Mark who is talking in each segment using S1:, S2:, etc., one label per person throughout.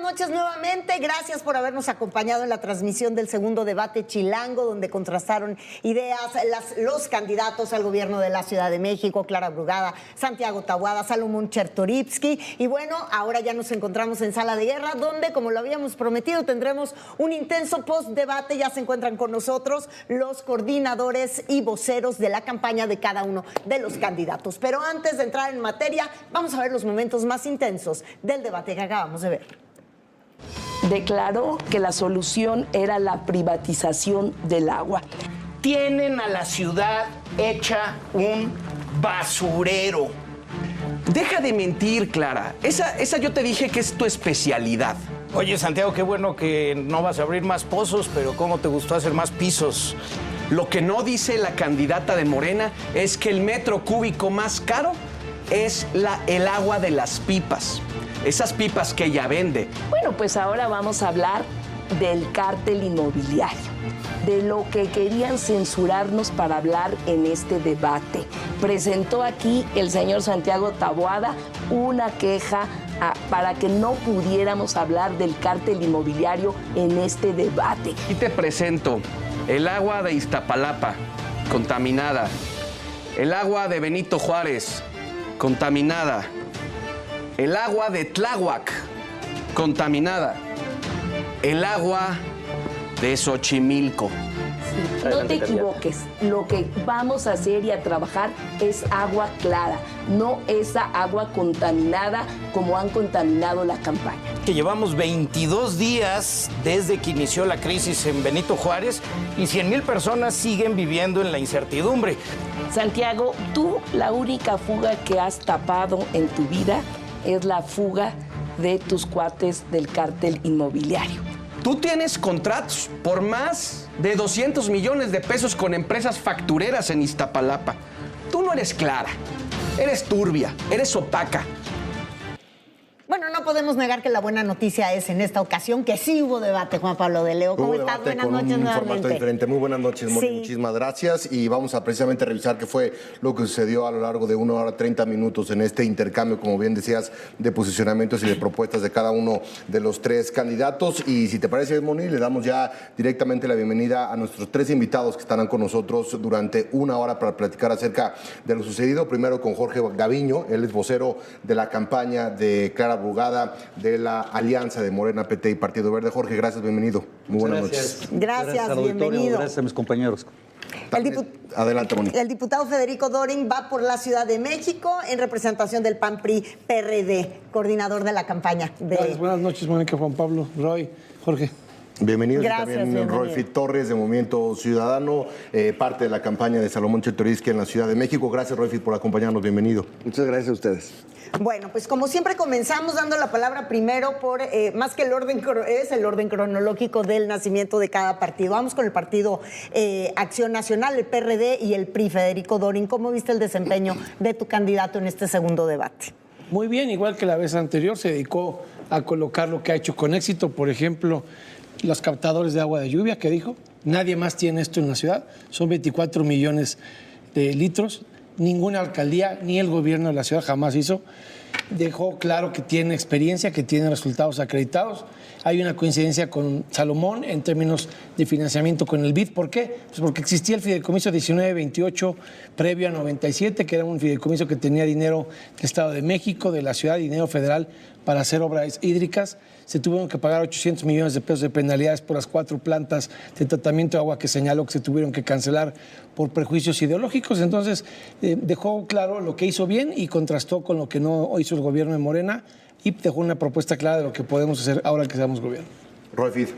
S1: noches nuevamente. Gracias por habernos acompañado en la transmisión del segundo debate chilango, donde contrastaron ideas los candidatos al gobierno de la Ciudad de México, Clara Brugada, Santiago Taboada, Salomón Chertorivsky. Y bueno, ahora ya nos encontramos en Sala de Guerra, donde, como lo habíamos prometido, tendremos un intenso post-debate. Ya se encuentran con nosotros los coordinadores y voceros de la campaña de cada uno de los candidatos. Pero antes de entrar en materia, vamos a ver los momentos más intensos del debate que acabamos de ver.
S2: Declaró que la solución era la privatización del agua.
S3: Tienen a la ciudad hecha un basurero.
S4: Deja de mentir, Clara. Esa yo te dije que es tu especialidad.
S3: Oye, Santiago, qué bueno que no vas a abrir más pozos, pero ¿cómo te gustó hacer más pisos?
S4: Lo que no dice la candidata de Morena es que el metro cúbico más caro es el agua de las pipas. Esas pipas que ella vende.
S2: Bueno, pues ahora vamos a hablar del cártel inmobiliario, de lo que querían censurarnos para hablar en este debate. Presentó aquí el señor Santiago Taboada una queja para que no pudiéramos hablar del cártel inmobiliario en este debate.
S4: Y te presento el agua de Iztapalapa, contaminada. El agua de Benito Juárez, contaminada. El agua de Tláhuac, contaminada. El agua de Xochimilco.
S2: Sí, no te equivoques, lo que vamos a hacer y a trabajar es agua clara, no esa agua contaminada como han contaminado la campaña.
S3: Que llevamos 22 días desde que inició la crisis en Benito Juárez y 100,000 personas siguen viviendo en la incertidumbre.
S2: Santiago, tú la única fuga que has tapado en tu vida es la fuga de tus cuates del cártel inmobiliario.
S4: Tú tienes contratos por más de 200 millones de pesos con empresas factureras en Iztapalapa. Tú no eres clara, eres turbia, eres opaca.
S1: Bueno, no podemos negar que la buena noticia es en esta ocasión que sí hubo debate, Juan Pablo de Leo. ¿Cómo estás? Buenas noches nuevamente.
S5: Un formato diferente. Muy buenas noches, Moni. Sí. Muchísimas gracias. Y vamos a precisamente revisar qué fue lo que sucedió a lo largo de 1 hora 30 minutos en este intercambio, como bien decías, de posicionamientos y de propuestas de cada uno de los 3 candidatos. Y si te parece, Moni, le damos ya directamente la bienvenida a nuestros 3 invitados que estarán con nosotros durante 1 hora para platicar acerca de lo sucedido. Primero con Jorge Gaviño, él es vocero de la campaña de Clara Brugada de la Alianza de Morena, PT y Partido Verde. Jorge, gracias, bienvenido. Muy buenas noches.
S1: Gracias, bienvenido.
S6: Gracias a mis compañeros.
S5: Adelante, Moni.
S1: El diputado Federico Dorin va por la Ciudad de México en representación del PAN-PRI-PRD, coordinador de la campaña.
S7: Gracias, buenas noches, Mónica, Juan Pablo, Roy, Jorge.
S5: Bienvenidos.
S1: Gracias,
S5: también Rolfi Torres de Movimiento Ciudadano, parte de la campaña de Salomón Chertorivsky en la Ciudad de México. Gracias, Rolfi, por acompañarnos. Bienvenido.
S6: Muchas gracias a ustedes.
S1: Bueno, pues como siempre comenzamos dando la palabra primero por, más que el orden, es el orden cronológico del nacimiento de cada partido. Vamos con el partido Acción Nacional, el PRD y el PRI. Federico Dorin, ¿cómo viste el desempeño de tu candidato en este segundo debate?
S7: Muy bien, igual que la vez anterior, se dedicó a colocar lo que ha hecho con éxito, por ejemplo, los captadores de agua de lluvia, que dijo, nadie más tiene esto en la ciudad, son 24 millones de litros, ninguna alcaldía ni el gobierno de la ciudad jamás hizo. Dejó claro que tiene experiencia, que tiene resultados acreditados. Hay una coincidencia con Salomón en términos de financiamiento con el BID. ¿Por qué? Pues porque existía el fideicomiso 1928 previo a 97, que era un fideicomiso que tenía dinero del Estado de México, de la ciudad, dinero federal para hacer obras hídricas. Se tuvieron que pagar 800 millones de pesos de penalidades por las 4 plantas de tratamiento de agua que señaló que se tuvieron que cancelar por prejuicios ideológicos. Entonces, dejó claro lo que hizo bien y contrastó con lo que no hizo el gobierno de Morena y dejó una propuesta clara de lo que podemos hacer ahora que seamos gobierno.
S5: Roy Fid.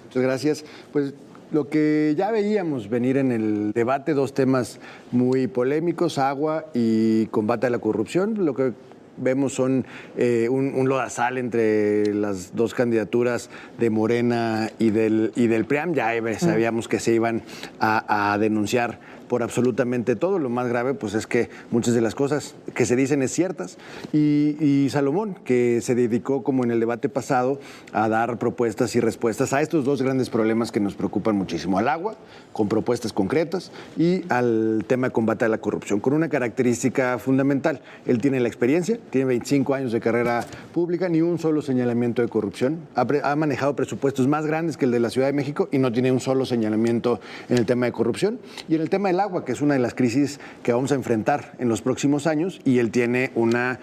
S6: Muchas gracias. Pues lo que ya veíamos venir en el debate, 2 temas muy polémicos, agua y combate a la corrupción. Lo que vemos son un lodazal entre las 2 candidaturas de Morena y del PRIAM. Ya sabíamos que se iban a denunciar por absolutamente todo. Lo más grave pues es que muchas de las cosas que se dicen es ciertas. Y Salomón, que se dedicó, como en el debate pasado, a dar propuestas y respuestas a estos dos grandes problemas que nos preocupan muchísimo: al agua, con propuestas concretas, y al tema de combate a la corrupción, con una característica fundamental. Él tiene la experiencia, tiene 25 años de carrera pública, ni un solo señalamiento de corrupción. Ha manejado presupuestos más grandes que el de la Ciudad de México y no tiene un solo señalamiento en el tema de corrupción. Y en el tema del agua, que es una de las crisis que vamos a enfrentar en los próximos años, y él tiene una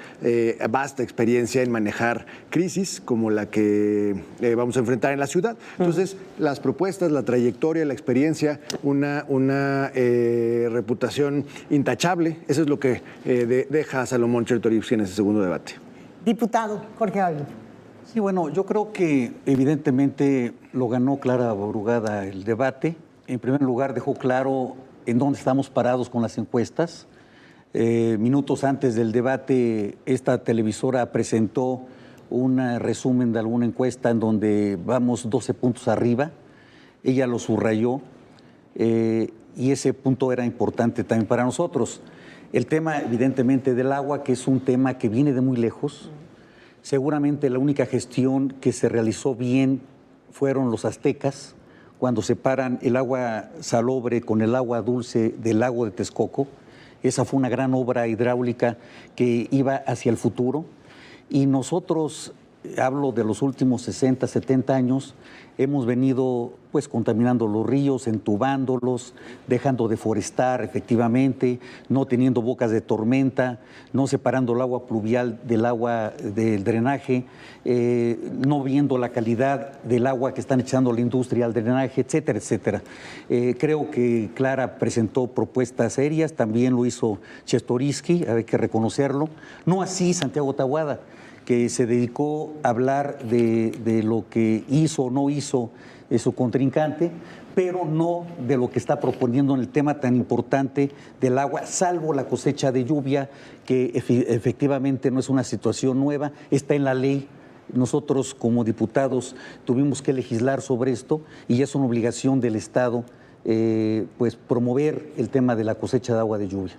S6: vasta experiencia en manejar crisis como la que vamos a enfrentar en la ciudad. Entonces, las propuestas, la trayectoria, la experiencia, una reputación intachable, eso es lo que deja a Salomón Chertorivsky en ese segundo debate.
S1: Diputado Jorge Gaviño.
S8: Sí, bueno, yo creo que evidentemente lo ganó Clara Brugada el debate. En primer lugar, dejó claro en dónde estamos parados con las encuestas. Minutos antes del debate, esta televisora presentó un resumen de alguna encuesta en donde vamos 12 puntos arriba. Ella lo subrayó y ese punto era importante también para nosotros. El tema, evidentemente, del agua, que es un tema que viene de muy lejos. Seguramente la única gestión que se realizó bien fueron los aztecas, cuando separan el agua salobre con el agua dulce del lago de Texcoco. Esa fue una gran obra hidráulica que iba hacia el futuro. Y nosotros, hablo de los últimos 60, 70 años, hemos venido pues contaminando los ríos, entubándolos, dejando de forestar efectivamente, no teniendo bocas de tormenta, no separando el agua pluvial del agua del drenaje, no viendo la calidad del agua que están echando la industria al drenaje, etcétera, etcétera. Creo que Clara presentó propuestas serias, también lo hizo Chertorivsky, hay que reconocerlo. No así Santiago Taboada, que se dedicó a hablar de lo que hizo o no hizo su contrincante, pero no de lo que está proponiendo en el tema tan importante del agua, salvo la cosecha de lluvia, que efectivamente no es una situación nueva, está en la ley. Nosotros como diputados tuvimos que legislar sobre esto y es una obligación del Estado pues promover el tema de la cosecha de agua de lluvia.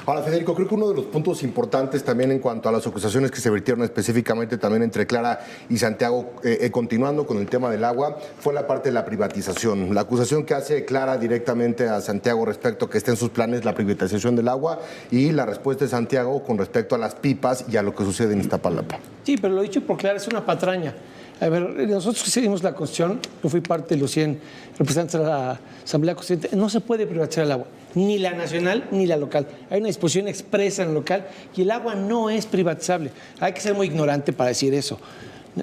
S5: Ahora, Federico, creo que uno de los puntos importantes también en cuanto a las acusaciones que se vertieron específicamente también entre Clara y Santiago, continuando con el tema del agua, fue la parte de la privatización. La acusación que hace Clara directamente a Santiago respecto a que esté en sus planes la privatización del agua, y la respuesta de Santiago con respecto a las pipas y a lo que sucede en Iztapalapa. Sí,
S7: pero lo dicho por Clara es una patraña. A ver, nosotros que seguimos la Constitución, yo fui parte de los 100 representantes de la Asamblea Constituyente, no se puede privatizar el agua, ni la nacional ni la local. Hay una disposición expresa en el local y el agua no es privatizable. Hay que ser muy ignorante para decir eso.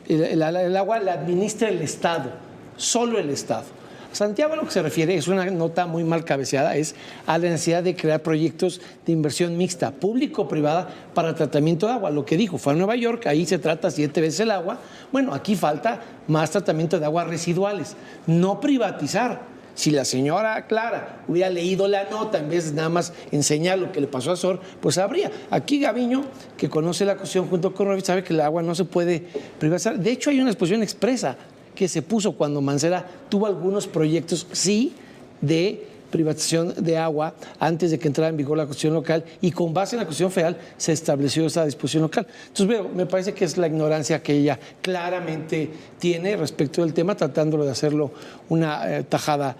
S7: El agua la administra el Estado, solo el Estado. Santiago a lo que se refiere, es una nota muy mal cabeceada, es a la necesidad de crear proyectos de inversión mixta, público-privada, para tratamiento de agua. Lo que dijo, fue a Nueva York, ahí se trata 7 veces el agua. Bueno, aquí falta más tratamiento de aguas residuales, no privatizar. Si la señora Clara hubiera leído la nota en vez de nada más enseñar lo que le pasó a Sor, pues sabría. Aquí Gaviño, que conoce la cuestión junto con Robert, sabe que el agua no se puede privatizar. De hecho, hay una exposición expresa que se puso cuando Mancera tuvo algunos proyectos, sí, de privatización de agua antes de que entrara en vigor la Constitución local, y con base en la Constitución federal se estableció esa disposición local. Entonces, me parece que es la ignorancia que ella claramente tiene respecto del tema, tratándolo de hacerlo una tajada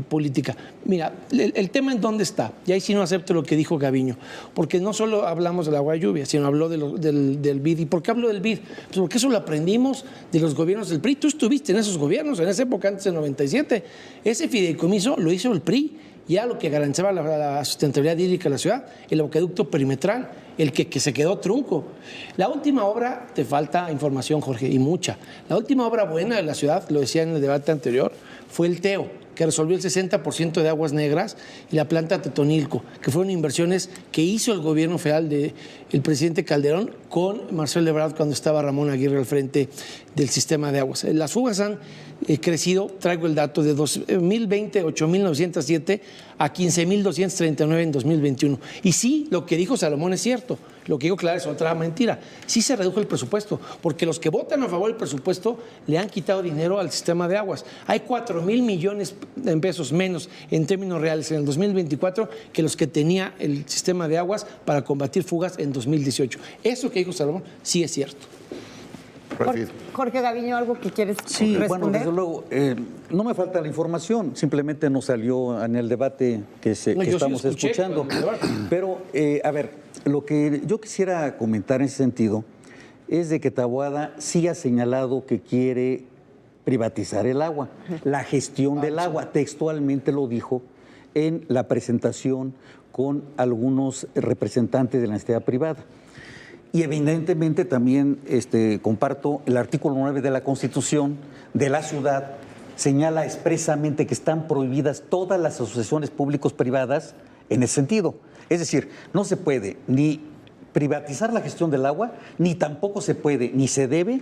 S7: política. Mira, el tema en dónde está, y ahí sí no acepto lo que dijo Gaviño, porque no solo hablamos del agua de lluvia, sino habló del BID. ¿Y por qué hablo del BID? Pues porque eso lo aprendimos de los gobiernos del PRI. Tú estuviste en esos gobiernos, en esa época, antes del 97. Ese fideicomiso lo hizo el PRI, ya lo que garantizaba la sustentabilidad hídrica de la ciudad, el acueducto perimetral, el que se quedó trunco. La última obra, te falta información, Jorge, y mucha. La última obra buena de la ciudad, lo decía en el debate anterior, fue el TEO, que resolvió el 60% de aguas negras, y la planta Tetonilco, que fueron inversiones que hizo el gobierno federal del presidente Calderón con Marcelo Ebrard cuando estaba Ramón Aguirre al frente del sistema de aguas. Las fugas han crecido, traigo el dato, de 2020, 8.907 a 15.239 en 2021. Y sí, lo que dijo Salomón es cierto. Lo que dijo Clara es otra mentira. Sí se redujo el presupuesto, porque los que votan a favor del presupuesto le han quitado dinero al sistema de aguas. Hay 4,000 millones de pesos menos en términos reales en el 2024 que los que tenía el sistema de aguas para combatir fugas en 2018. Eso que dijo Salomón sí es cierto.
S1: Jorge Gaviño, ¿algo que quieres responder?
S8: Bueno, desde luego, no me falta la información, simplemente no salió en el debate que estamos escuchando. Pero, a ver, lo que yo quisiera comentar en ese sentido es de que Taboada sí ha señalado que quiere privatizar el agua, la gestión del agua, textualmente lo dijo en la presentación con algunos representantes de la entidad privada. Y evidentemente también comparto el artículo 9 de la Constitución de la ciudad, señala expresamente que están prohibidas todas las asociaciones públicos-privadas en ese sentido. Es decir, no se puede ni privatizar la gestión del agua, ni tampoco se puede, ni se debe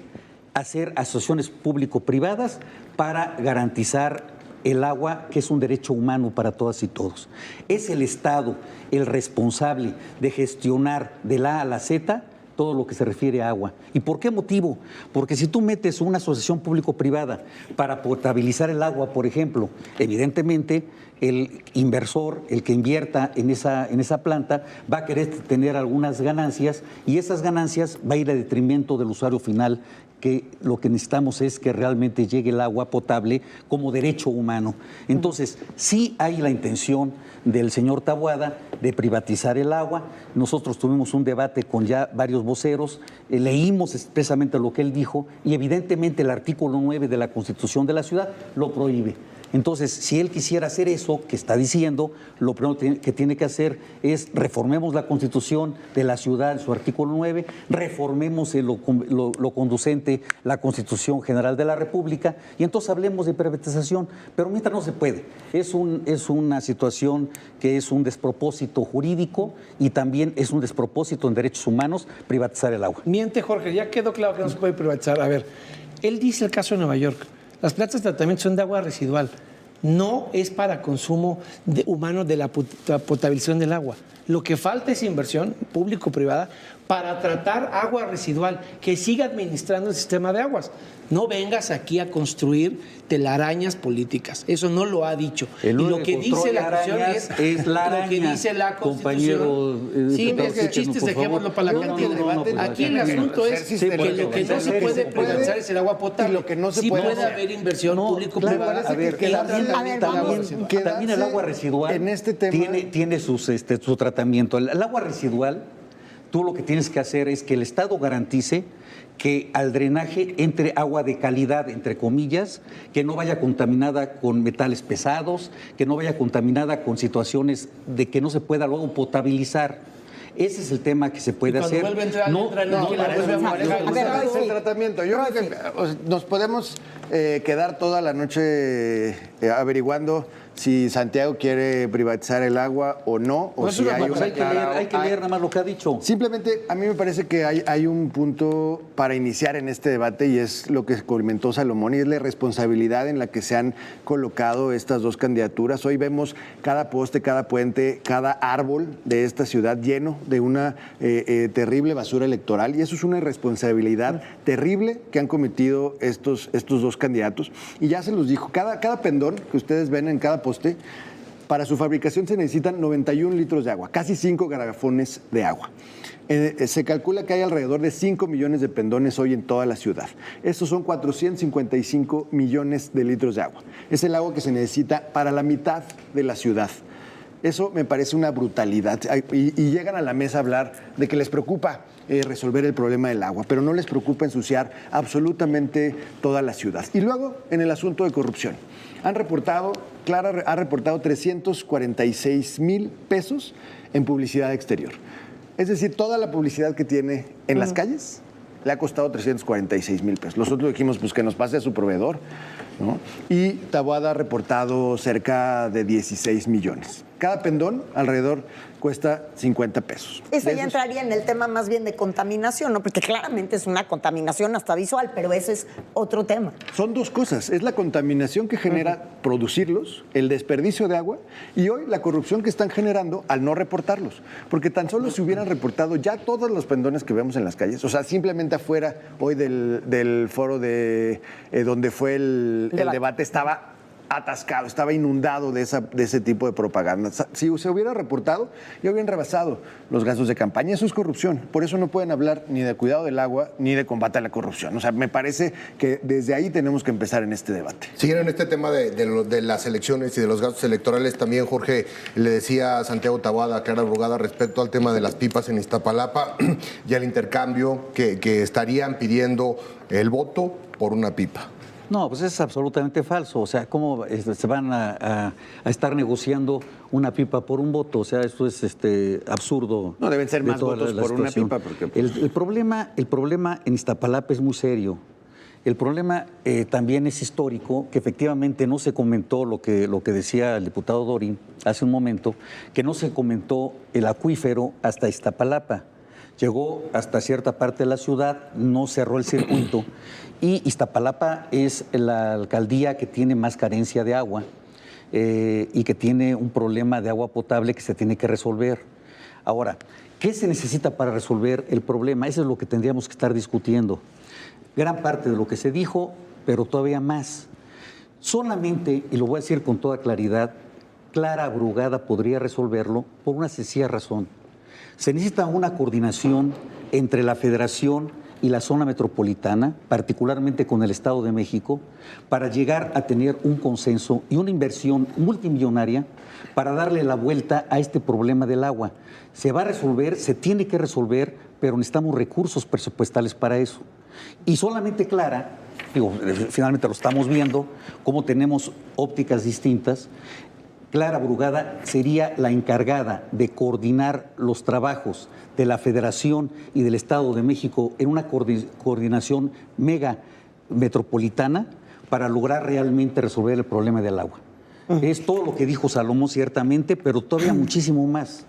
S8: hacer asociaciones público-privadas para garantizar el agua, que es un derecho humano para todas y todos. Es el Estado el responsable de gestionar de la A a la Z todo lo que se refiere a agua. ¿Y por qué motivo? Porque si tú metes una asociación público-privada para potabilizar el agua, por ejemplo, evidentemente el inversor, el que invierta en esa planta, va a querer tener algunas ganancias y esas ganancias va a ir a detrimento del usuario final, que lo que necesitamos es que realmente llegue el agua potable como derecho humano. Entonces, sí hay la intención del señor Taboada de privatizar el agua. Nosotros tuvimos un debate con ya varios voceros, leímos expresamente lo que él dijo y evidentemente el artículo 9 de la Constitución de la ciudad lo prohíbe. Entonces, si él quisiera hacer eso que está diciendo, lo primero que tiene que hacer es reformemos la Constitución de la ciudad en su artículo 9, reformemos en lo conducente la Constitución General de la República y entonces hablemos de privatización, pero mientras no se puede. Es una situación que es un despropósito jurídico y también es un despropósito en derechos humanos privatizar el agua.
S7: Miente, Jorge, ya quedó claro que no se puede privatizar. A ver, él dice el caso de Nueva York. Las plantas de tratamiento son de agua residual, no es para consumo humano de la potabilización del agua. Lo que falta es inversión público-privada para tratar agua residual, que siga administrando el sistema de aguas. No vengas aquí a construir telarañas políticas. Eso no lo ha dicho.
S8: Y lo que dice la Constitución es la araña,
S7: lo que dice la
S8: compañero.
S7: Sí, es chistes, dejémoslo para la cantidad de debate. Aquí el asunto es que lo que no se puede privatizar es el agua potable.
S6: Y lo que no se
S7: sí
S6: puede
S7: haber inversión público-privada.
S8: A ver, también el agua residual
S6: en este tema
S8: tiene su tratamiento. El agua residual, tú lo que tienes que hacer es que el Estado garantice que al drenaje entre agua de calidad, entre comillas, que no vaya contaminada con metales pesados, que no vaya contaminada con situaciones de que no se pueda luego potabilizar. Ese es el tema que se puede hacer.
S7: Vuelve a entrar,
S6: no, es el tratamiento. Yo creo que nos podemos quedar toda la noche averiguando si Santiago quiere privatizar el agua o no, o si hay una
S8: hay que leer nada más lo que ha dicho.
S6: Simplemente, a mí me parece que hay un punto para iniciar en este debate y es lo que comentó Salomón y es la responsabilidad en la que se han colocado estas dos candidaturas. Hoy vemos cada poste, cada puente, cada árbol de esta ciudad lleno de una terrible basura electoral y eso es una irresponsabilidad terrible que han cometido estos dos candidatos. Y ya se los dijo, cada pendón que ustedes ven en cada poste, para su fabricación se necesitan 91 litros de agua, casi 5 garrafones de agua. Se calcula que hay alrededor de 5 millones de pendones hoy en toda la ciudad. Estos son 455 millones de litros de agua. Es el agua que se necesita para la mitad de la ciudad. Eso me parece una brutalidad. Y llegan a la mesa a hablar de que les preocupa resolver el problema del agua, pero no les preocupa ensuciar absolutamente toda la ciudad. Y luego, en el asunto de corrupción. Clara ha reportado 346,000 pesos en publicidad exterior. Es decir, toda la publicidad que tiene en las calles le ha costado 346,000 pesos. Nosotros dijimos pues que nos pase a su proveedor, ¿no? Y Taboada ha reportado cerca de 16 millones. Cada pendón alrededor cuesta 50 pesos.
S1: Eso ya entraría en el tema más bien de contaminación, ¿no? Porque claramente es una contaminación hasta visual, pero ese es otro tema.
S6: Son dos cosas. Es la contaminación que genera producirlos, el desperdicio de agua y hoy la corrupción que están generando al no reportarlos. Porque tan solo si hubieran reportado ya todos los pendones que vemos en las calles, o sea, simplemente afuera hoy del foro de donde fue el debate estaba atascado, estaba inundado de ese tipo de propaganda. Si se hubiera reportado, ya hubieran rebasado los gastos de campaña. Eso es corrupción. Por eso no pueden hablar ni de cuidado del agua ni de combate a la corrupción. O sea, me parece que desde ahí tenemos que empezar en este debate.
S5: Siguiendo en este tema de las elecciones y de los gastos electorales, también, Jorge, le decía a Santiago Taboada, a Clara Brugada, respecto al tema de las pipas en Iztapalapa y al intercambio que estarían pidiendo el voto por una pipa.
S8: No, pues es absolutamente falso. O sea, ¿cómo se van a estar negociando una pipa por un voto? O sea, esto es absurdo.
S6: No, deben ser más votos por una pipa. Porque...
S8: El problema en Iztapalapa es muy serio. El problema también es histórico, que efectivamente no se comentó lo que decía el diputado Dorin hace un momento, que no se comentó el acuífero hasta Iztapalapa. Llegó hasta cierta parte de la ciudad, no cerró el circuito y Iztapalapa es la alcaldía que tiene más carencia de agua y que tiene un problema de agua potable que se tiene que resolver. Ahora, ¿qué se necesita para resolver el problema? Eso es lo que tendríamos que estar discutiendo. Gran parte de lo que se dijo, pero todavía más. Solamente, y lo voy a decir con toda claridad, Clara Brugada podría resolverlo por una sencilla razón. Se necesita una coordinación entre la Federación y la zona metropolitana, particularmente con el Estado de México, para llegar a tener un consenso y una inversión multimillonaria para darle la vuelta a este problema del agua. Se va a resolver, se tiene que resolver, pero necesitamos recursos presupuestales para eso. Y solamente Clara, finalmente lo estamos viendo, cómo tenemos ópticas distintas. Clara Brugada sería la encargada de coordinar los trabajos de la Federación y del Estado de México en una coordinación mega metropolitana para lograr realmente resolver el problema del agua. Es todo lo que dijo Salomón, ciertamente, pero todavía muchísimo más.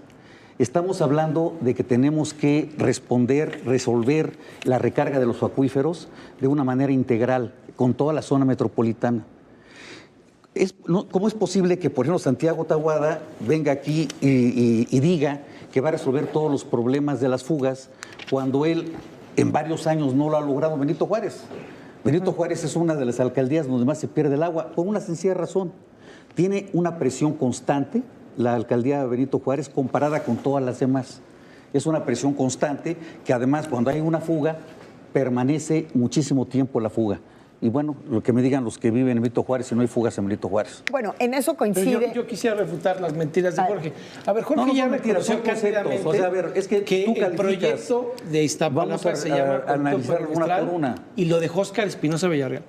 S8: Estamos hablando de que tenemos que resolver la recarga de los acuíferos de una manera integral con toda la zona metropolitana. ¿Cómo es posible que, por ejemplo, Santiago Taboada venga aquí y diga que va a resolver todos los problemas de las fugas cuando él en varios años no lo ha logrado? Benito Juárez. Benito Juárez es una de las alcaldías donde más se pierde el agua por una sencilla razón. Tiene una presión constante la alcaldía de Benito Juárez comparada con todas las demás. Es una presión constante que además cuando hay una fuga permanece muchísimo tiempo la fuga. Y bueno, lo que me digan los que viven en Benito Juárez, si no hay fugas en Benito Juárez.
S1: Bueno, en eso coincide.
S7: Yo quisiera refutar las mentiras de Jorge. A ver, Jorge ya reconoció cándidamente
S8: o sea, a ver, es que
S7: el proyecto de Iztapalapa se llama
S8: analizar una por una.
S7: Y lo dejó Óscar Espinosa Villarreal.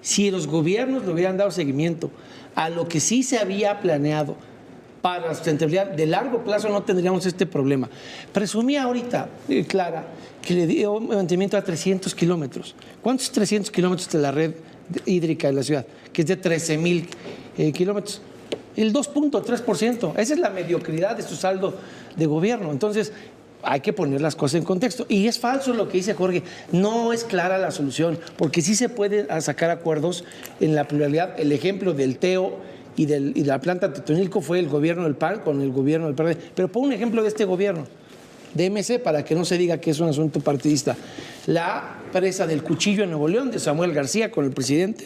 S7: Si los gobiernos le hubieran dado seguimiento a lo que sí se había planeado para la sustentabilidad de largo plazo, no tendríamos este problema. Presumía ahorita, Clara, que le dio mantenimiento a 300 kilómetros. ¿Cuántos 300 kilómetros de la red hídrica de la ciudad? Que es de 13,000 kilómetros. El 2.3%. Esa es la mediocridad de su saldo de gobierno. Entonces, hay que poner las cosas en contexto. Y es falso lo que dice Jorge. No es clara la solución, porque sí se puede sacar acuerdos en la pluralidad. El ejemplo del TEO y la planta Totonilco fue el gobierno del PAN con el gobierno del PRD. Pero pon un ejemplo de este gobierno, de MC, para que no se diga que es un asunto partidista. La presa del Cuchillo en Nuevo León, de Samuel García con el presidente.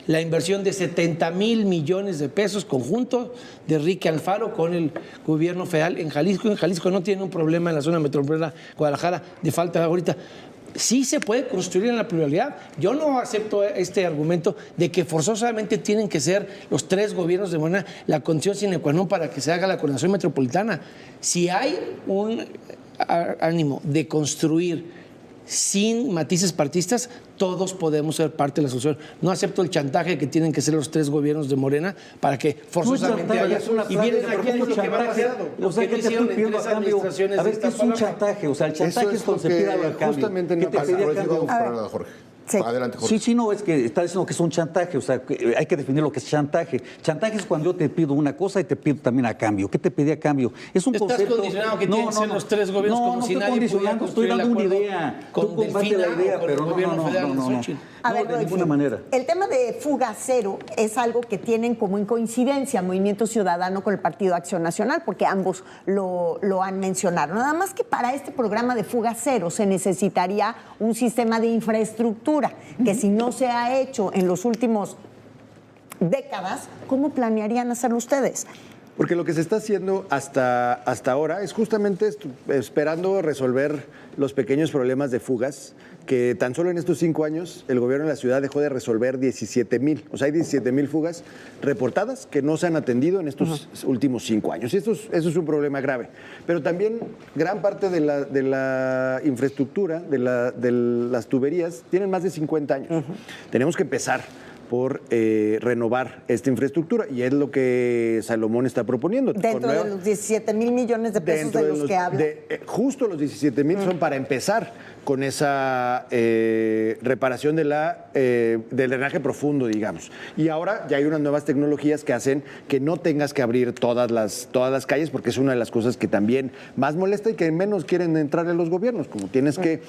S7: La inversión de 70,000 millones de pesos conjunto de Enrique Alfaro con el gobierno federal en Jalisco. En Jalisco no tiene un problema en la zona metropolitana Guadalajara de falta de agua ahorita. Sí se puede construir en la pluralidad. Yo no acepto este argumento de que forzosamente tienen que ser los tres gobiernos de Morena la condición sine qua non para que se haga la coordinación metropolitana. Si hay un ánimo de construir sin matices partidistas, todos podemos ser parte de la solución. No acepto el chantaje que tienen que ser los tres gobiernos de Morena para que forzosamente haya... Y vienen aquí a decir que van a hacer lo que no hicieron en tres administraciones.
S8: A ver, ¿qué es un chantaje? O sea, el chantaje es cuando se pide algo al cambio.
S5: Justamente no pasa. Jorge.
S1: Sí.
S5: Adelante, Jorge.
S8: Sí, no, es que está diciendo que es un chantaje, o sea, que hay que definir lo que es chantaje. Chantaje es cuando yo te pido una cosa y te pido también a cambio. ¿Qué te pedí a cambio? Es un
S7: Estás
S8: concepto...
S7: condicionado que tienen que ser los tres gobiernos como si nadie pudiera
S8: estoy dando una idea.
S7: con
S8: Tú comparte
S7: Delfina
S8: la idea,
S7: o con
S8: pero
S7: el gobierno federal de Xochitl.
S1: A ver,
S8: de
S1: Rodolfo,
S8: ninguna manera.
S1: el tema de fuga cero es algo que tienen como en coincidencia Movimiento Ciudadano con el Partido Acción Nacional, porque ambos lo han mencionado. Nada más que para este programa de fuga cero se necesitaría un sistema de infraestructura que si no se ha hecho en los últimos décadas, ¿cómo planearían hacerlo ustedes?
S6: Porque lo que se está haciendo hasta ahora es justamente esperando resolver los pequeños problemas de fugas que tan solo en estos 5 años el gobierno de la ciudad dejó de resolver 17,000. O sea, hay 17,000 fugas reportadas que no se han atendido en estos últimos 5 años. Y eso es un problema grave. Pero también gran parte de la infraestructura, de las tuberías, tienen más de 50 años. Tenemos que empezar por renovar esta infraestructura y es lo que Salomón está proponiendo.
S1: Dentro de los 17,000 millones de pesos de los que habla.
S6: Justo los 17,000 son para empezar con esa reparación del drenaje profundo, digamos. Y ahora ya hay unas nuevas tecnologías que hacen que no tengas que abrir todas las calles, porque es una de las cosas que también más molesta y que menos quieren entrar en los gobiernos. Como tienes que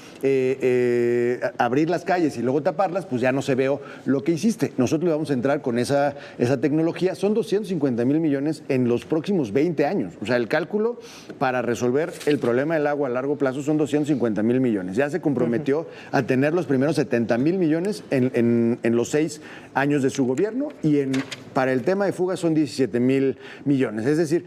S6: abrir las calles y luego taparlas, pues ya no se veo lo que hiciste. Nosotros le vamos a entrar con esa tecnología. Son 250,000 millones en los próximos 20 años. O sea, el cálculo para resolver el problema del agua a largo plazo son 250,000 millones. Ya se comprometió a tener los primeros 70,000 millones en los 6 años de su gobierno y para el tema de fugas son 17,000 millones. Es decir,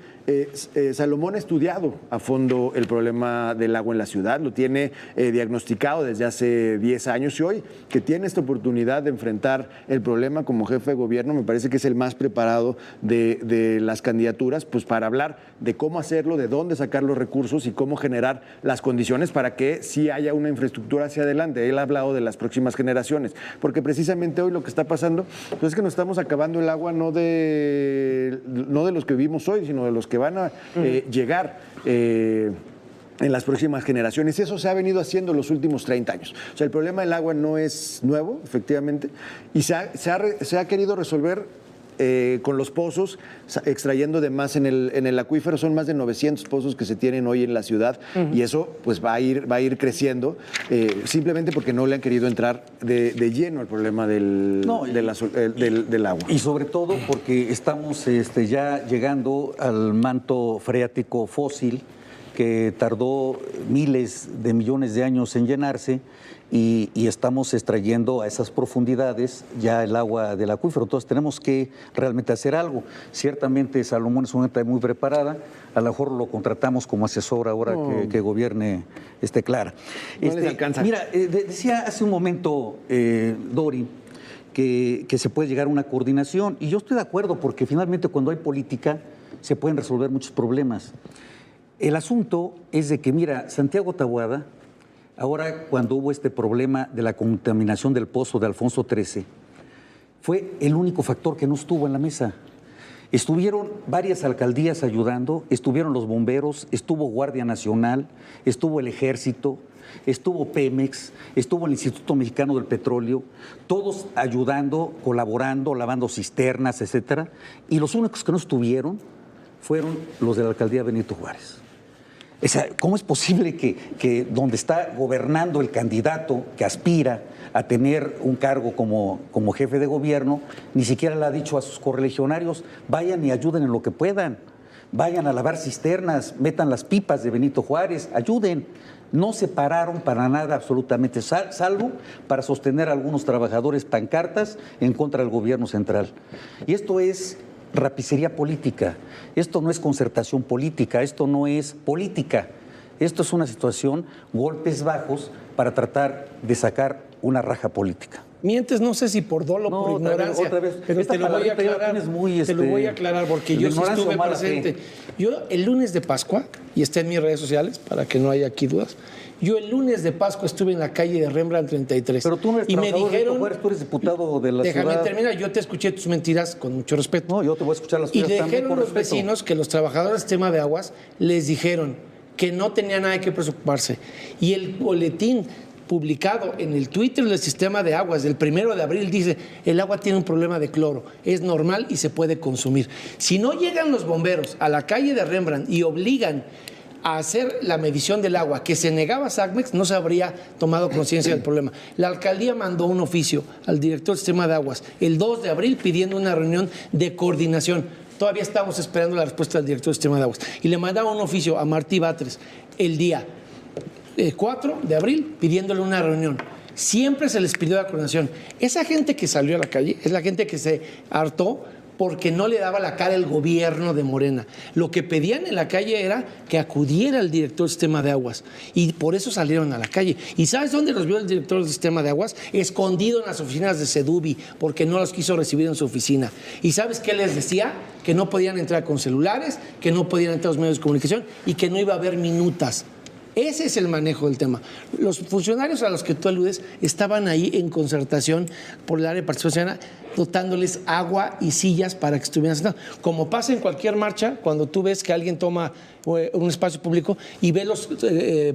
S6: Salomón ha estudiado a fondo el problema del agua en la ciudad, lo tiene diagnosticado desde hace 10 años y hoy que tiene esta oportunidad de enfrentar el problema como jefe de gobierno, me parece que es el más preparado de las candidaturas, pues para hablar de cómo hacerlo, de dónde sacar los recursos y cómo generar las condiciones para que sí haya una infraestructura hacia adelante. Él ha hablado de las próximas generaciones, porque precisamente hoy lo que está pasando pues es que nos estamos acabando el agua no de los que vivimos hoy, sino de los que van a llegar en las próximas generaciones. Y eso se ha venido haciendo los últimos 30 años. O sea, el problema del agua no es nuevo, efectivamente, y se ha querido resolver con los pozos, extrayendo de más en el acuífero. Son más de 900 pozos que se tienen hoy en la ciudad y eso pues va a ir creciendo simplemente porque no le han querido entrar de lleno al problema del agua.
S8: Y sobre todo porque estamos ya llegando al manto freático fósil que tardó miles de millones de años en llenarse y estamos extrayendo a esas profundidades ya el agua del acuífero. Entonces tenemos que realmente hacer algo. Ciertamente Salomón es una gente muy preparada, a lo mejor lo contratamos como asesor ahora que gobierne Clara.
S6: No les alcanza.
S8: Mira, decía hace un momento Dori que se puede llegar a una coordinación y yo estoy de acuerdo porque finalmente cuando hay política se pueden resolver muchos problemas. El asunto es de que, mira, Santiago Taboada, ahora cuando hubo este problema de la contaminación del pozo de Alfonso XIII, fue el único factor que no estuvo en la mesa. Estuvieron varias alcaldías ayudando, estuvieron los bomberos, estuvo Guardia Nacional, estuvo el Ejército, estuvo Pemex, estuvo el Instituto Mexicano del Petróleo, todos ayudando, colaborando, lavando cisternas, etcétera, y los únicos que no estuvieron fueron los de la alcaldía Benito Juárez. O sea, ¿cómo es posible que donde está gobernando el candidato que aspira a tener un cargo como jefe de gobierno, ni siquiera le ha dicho a sus correligionarios, vayan y ayuden en lo que puedan, vayan a lavar cisternas, metan las pipas de Benito Juárez, ayuden? No se pararon para nada absolutamente, salvo para sostener a algunos trabajadores pancartas en contra del gobierno central. Y esto es rapicería política, esto no es concertación política, esto no es política, esto es una situación, golpes bajos para tratar de sacar una raja política.
S7: Mientes, no sé si por dolo o por ignorancia,
S8: otra vez.
S7: pero te lo voy a aclarar, te lo voy a aclarar porque yo sí estuve presente. Yo el lunes de Pascua, y está en mis redes sociales para que no haya aquí dudas, yo el lunes de Pascua estuve en la calle de Rembrandt 33.
S8: Pero tú no eres
S7: y me dijeron,
S8: tú eres diputado de la ciudad.
S7: Déjame terminar, yo te escuché tus mentiras con mucho respeto.
S8: No, yo te voy a escuchar las tuyas también.
S7: Y dijeron los vecinos que los trabajadores del sistema de aguas les dijeron que no tenía nada que preocuparse. Y el boletín publicado en el Twitter del sistema de aguas del 1 de abril, dice, el agua tiene un problema de cloro, es normal y se puede consumir. Si no llegan los bomberos a la calle de Rembrandt y obligan a hacer la medición del agua que se negaba Sagmex, no se habría tomado conciencia del problema. La alcaldía mandó un oficio al director del sistema de aguas el 2 de abril pidiendo una reunión de coordinación. Todavía estamos esperando la respuesta del director del sistema de aguas. Y le mandaba un oficio a Martí Batres el día 4 de abril pidiéndole una reunión. Siempre se les pidió la coordinación. Esa gente que salió a la calle es la gente que se hartó porque no le daba la cara el gobierno de Morena. Lo que pedían en la calle era que acudiera el director del sistema de aguas y por eso salieron a la calle. ¿Y sabes dónde los vio el director del sistema de aguas? Escondido en las oficinas de Sedubi porque no los quiso recibir en su oficina. ¿Y sabes qué les decía? Que no podían entrar con celulares, que no podían entrar a los medios de comunicación y que no iba a haber minutas. Ese es el manejo del tema. Los funcionarios a los que tú aludes estaban ahí en concertación por el área de participación ciudadana, dotándoles agua y sillas para que estuvieran sentados. Como pasa en cualquier marcha, cuando tú ves que alguien toma un espacio público y ve los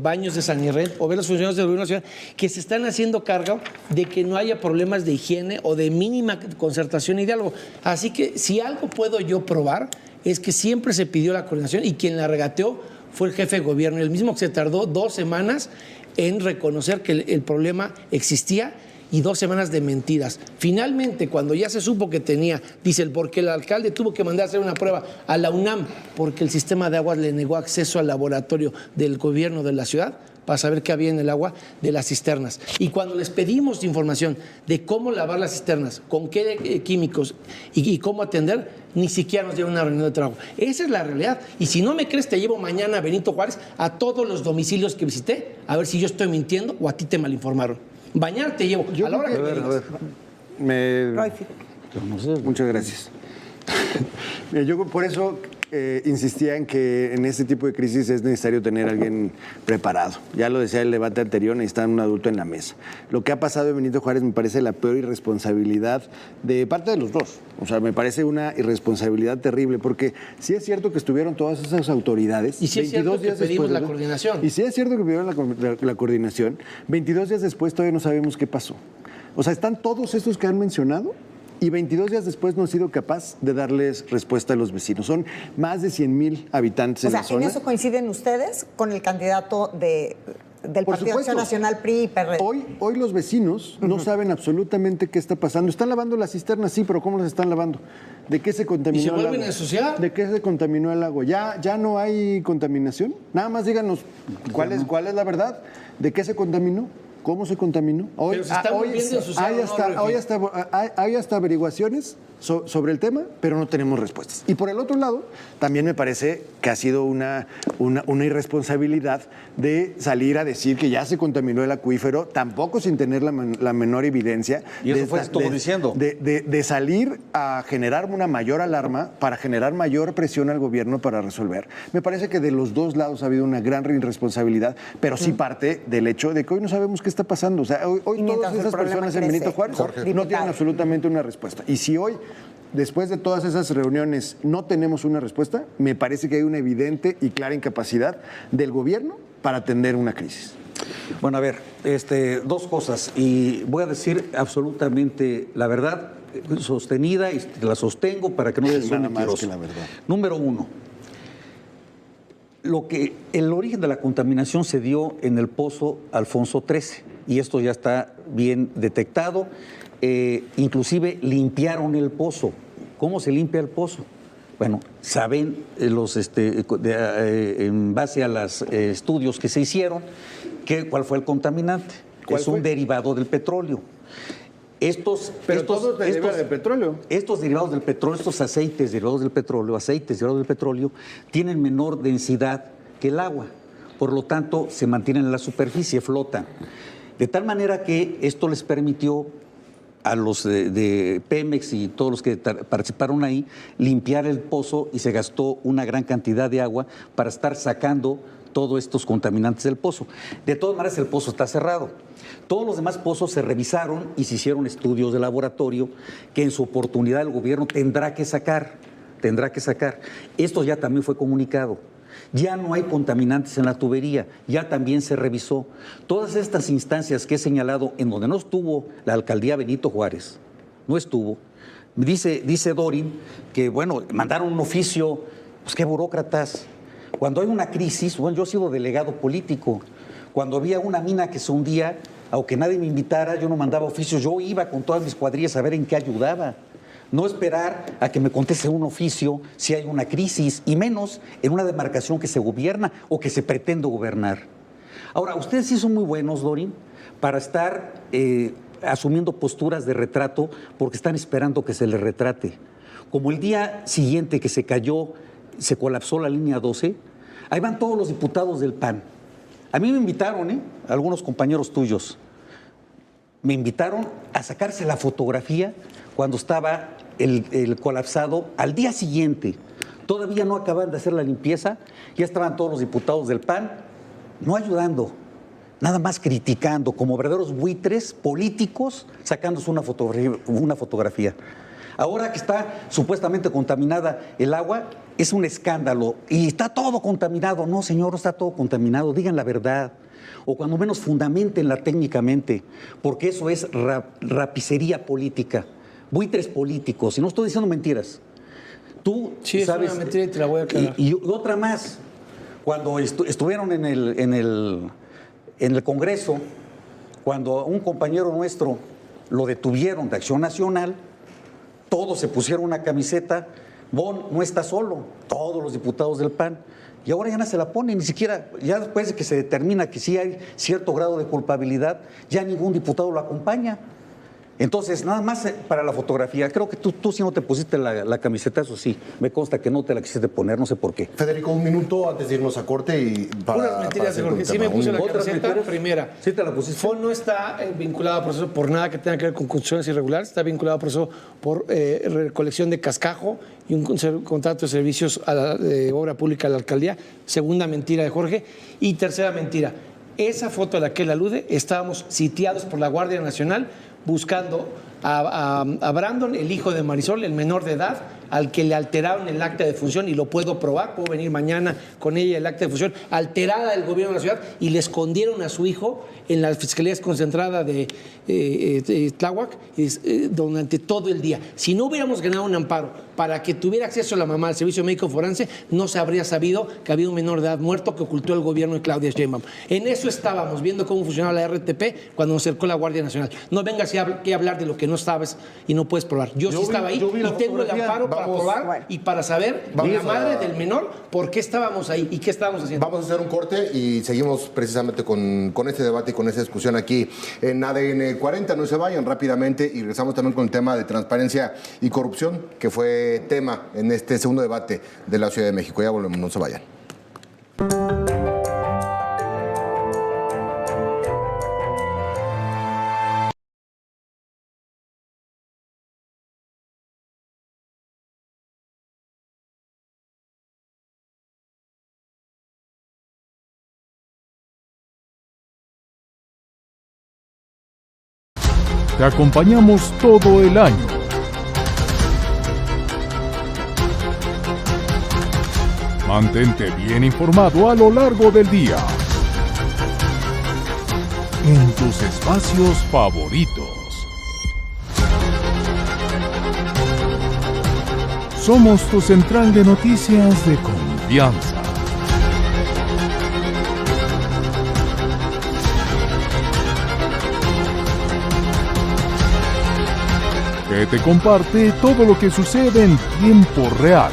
S7: baños de San Irene o ve los funcionarios del gobierno nacional que se están haciendo cargo de que no haya problemas de higiene o de mínima concertación y diálogo. Así que si algo puedo yo probar es que siempre se pidió la coordinación y quien la regateó fue el jefe de gobierno, el mismo que se tardó 2 semanas en reconocer que el problema existía y 2 semanas de mentiras. Finalmente, cuando ya se supo que tenía, dice, porque el alcalde tuvo que mandar a hacer una prueba a la UNAM, porque el sistema de aguas le negó acceso al laboratorio del gobierno de la ciudad para saber qué había en el agua de las cisternas. Y cuando les pedimos información de cómo lavar las cisternas, con qué químicos y cómo atender, ni siquiera nos dieron una reunión de trabajo. Esa es la realidad. Y si no me crees, te llevo mañana a Benito Juárez a todos los domicilios que visité, a ver si yo estoy mintiendo o a ti te malinformaron. Mañana te llevo. A la hora que
S6: me digas. Muchas gracias. Yo por eso insistía en que en este tipo de crisis es necesario tener a alguien preparado. Ya lo decía el debate anterior, necesitan un adulto en la mesa. Lo que ha pasado en Benito Juárez me parece la peor irresponsabilidad de parte de los dos. O sea, me parece una irresponsabilidad terrible, porque sí es cierto que estuvieron todas esas autoridades.
S7: Y sí es cierto que pedimos la coordinación.
S6: Y sí es cierto que pidieron la coordinación. 22 días después todavía no sabemos qué pasó. O sea, están todos estos que han mencionado y 22 días después no ha sido capaz de darles respuesta a los vecinos. Son más de 100,000 habitantes en la zona.
S1: ¿En eso coinciden ustedes con el candidato del Partido Acción Nacional, PRI y PRD?
S6: Hoy los vecinos no saben absolutamente qué está pasando. Están lavando las cisternas, sí, pero ¿cómo las están lavando? ¿De qué se contaminó el agua?
S7: ¿Y se vuelven a ensuciar?
S6: ¿De qué se contaminó el agua? ¿Ya no hay contaminación? Nada más díganos cuál es la verdad. ¿De qué se contaminó? ¿Cómo se contaminó? Hoy hay hasta averiguaciones sobre el tema, pero no tenemos respuestas. Y por el otro lado, también me parece que ha sido una irresponsabilidad de salir a decir que ya se contaminó el acuífero, tampoco sin tener la menor evidencia.
S8: Y eso estuvo diciendo.
S6: De salir a generar una mayor alarma para generar mayor presión al gobierno para resolver. Me parece que de los dos lados ha habido una gran irresponsabilidad, pero sí parte del hecho de que hoy no sabemos qué está pasando. O sea, hoy todas esas personas en Benito Juárez no tienen absolutamente una respuesta. Y si hoy, después de todas esas reuniones, no tenemos una respuesta, me parece que hay una evidente y clara incapacidad del gobierno para atender una crisis.
S8: Bueno, a ver, dos cosas, y voy a decir absolutamente la verdad, sostenida, y la sostengo para que no les suene mentiroso. Número uno, el origen de la contaminación se dio en el pozo Alfonso XIII, y esto ya está bien detectado. Inclusive limpiaron el pozo. ¿Cómo se limpia el pozo? Bueno, saben en base a los estudios que se hicieron, cuál fue el contaminante. Es un derivado del petróleo.
S6: Todo deriva del petróleo.
S8: Estos derivados del petróleo, estos aceites derivados del petróleo, tienen menor densidad que el agua. Por lo tanto, se mantienen en la superficie, flotan. De tal manera que esto les permitió a los de Pemex y todos los que participaron ahí limpiar el pozo, y se gastó una gran cantidad de agua para estar sacando todos estos contaminantes del pozo. De todas maneras, el pozo está cerrado. Todos los demás pozos se revisaron y se hicieron estudios de laboratorio que en su oportunidad el gobierno tendrá que sacar. Esto ya también fue comunicado. Ya no hay contaminantes en la tubería, ya también se revisó. Todas estas instancias que he señalado en donde no estuvo la alcaldía Benito Juárez, no estuvo. Dice Dorin que, bueno, mandaron un oficio, pues qué burócratas. Cuando hay una crisis, bueno, yo he sido delegado político. Cuando había una mina que se hundía, aunque nadie me invitara, yo no mandaba oficios, yo iba con todas mis cuadrillas a ver en qué ayudaba. No esperar a que me conteste un oficio si hay una crisis, y menos en una demarcación que se gobierna o que se pretende gobernar. Ahora, ustedes sí son muy buenos, Dorin, para estar asumiendo posturas de retrato porque están esperando que se les retrate. Como el día siguiente que se cayó, se colapsó la línea 12, ahí van todos los diputados del PAN. A mí me invitaron, algunos compañeros tuyos, me invitaron a sacarse la fotografía cuando estaba el colapsado al día siguiente. Todavía no acaban de hacer la limpieza, ya estaban todos los diputados del PAN, no ayudando, nada más criticando, como verdaderos buitres políticos, sacándose una fotografía. Ahora que está supuestamente contaminada el agua, es un escándalo. Y está todo contaminado. No, señor, no está todo contaminado. Digan la verdad. O cuando menos fundamentenla técnicamente, porque eso es rapicería política, buitres políticos. Y no estoy diciendo mentiras. Tú sabes.
S7: Es una mentira y te la voy a aclarar.
S8: Y otra más. Cuando estuvieron en el Congreso, cuando a un compañero nuestro lo detuvieron de Acción Nacional, todos se pusieron una camiseta. Bon no está solo, todos los diputados del PAN. Y ahora ya no se la ponen, ni siquiera, ya después de que se determina que sí hay cierto grado de culpabilidad, ya ningún diputado lo acompaña. Entonces, nada más para la fotografía, creo que tú sí no te pusiste la camiseta, eso sí, me consta que no te la quisiste poner, no sé por qué.
S5: Federico, un minuto antes de irnos a corte y
S7: Unas mentiras, Jorge. Sí me puse la camiseta. Primera,
S8: ¿Sí te la pusiste?
S7: FON no está vinculado a proceso por nada que tenga que ver con construcciones irregulares, está vinculado a proceso por recolección de cascajo y un contrato de servicios de obra pública a la alcaldía. Segunda mentira de Jorge. Y tercera mentira, esa foto a la que él alude, estábamos sitiados por la Guardia Nacional buscando a Brandon, el hijo de Marisol, el menor de edad, al que le alteraron el acta de función, y lo puedo probar, puedo venir mañana con ella, el acta de función alterada del gobierno de la ciudad, y le escondieron a su hijo en la Fiscalía Concentrada de Tláhuac durante todo el día. Si no hubiéramos ganado un amparo para que tuviera acceso a la mamá al servicio médico forense, no se habría sabido que había un menor de edad muerto que ocultó el gobierno de Claudia Sheinbaum. En eso estábamos, viendo cómo funcionaba la RTP cuando nos acercó la Guardia Nacional. No vengas a hablar de lo que no sabes y no puedes probar. Yo sí estaba ahí y tengo el amparo para probar y para saber la madre del menor por qué estábamos ahí y qué estábamos haciendo.
S5: Vamos a hacer un corte y seguimos precisamente con este debate y con esta discusión aquí en ADN 40. No se vayan rápidamente y regresamos también con el tema de transparencia y corrupción, que fue tema en este segundo debate de la Ciudad de México. Ya volvemos, no se vayan.
S9: Te acompañamos todo el año. Mantente bien informado a lo largo del día. En tus espacios favoritos. Somos tu central de noticias de confianza. Que te comparte todo lo que sucede en tiempo real.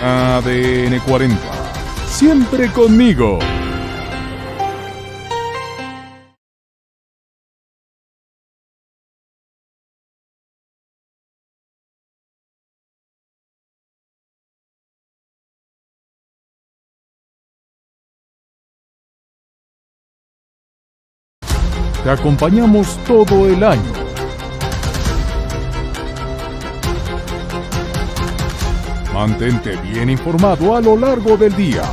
S9: ADN 40. Siempre conmigo. Te acompañamos todo el año. Mantente bien informado a lo largo del día.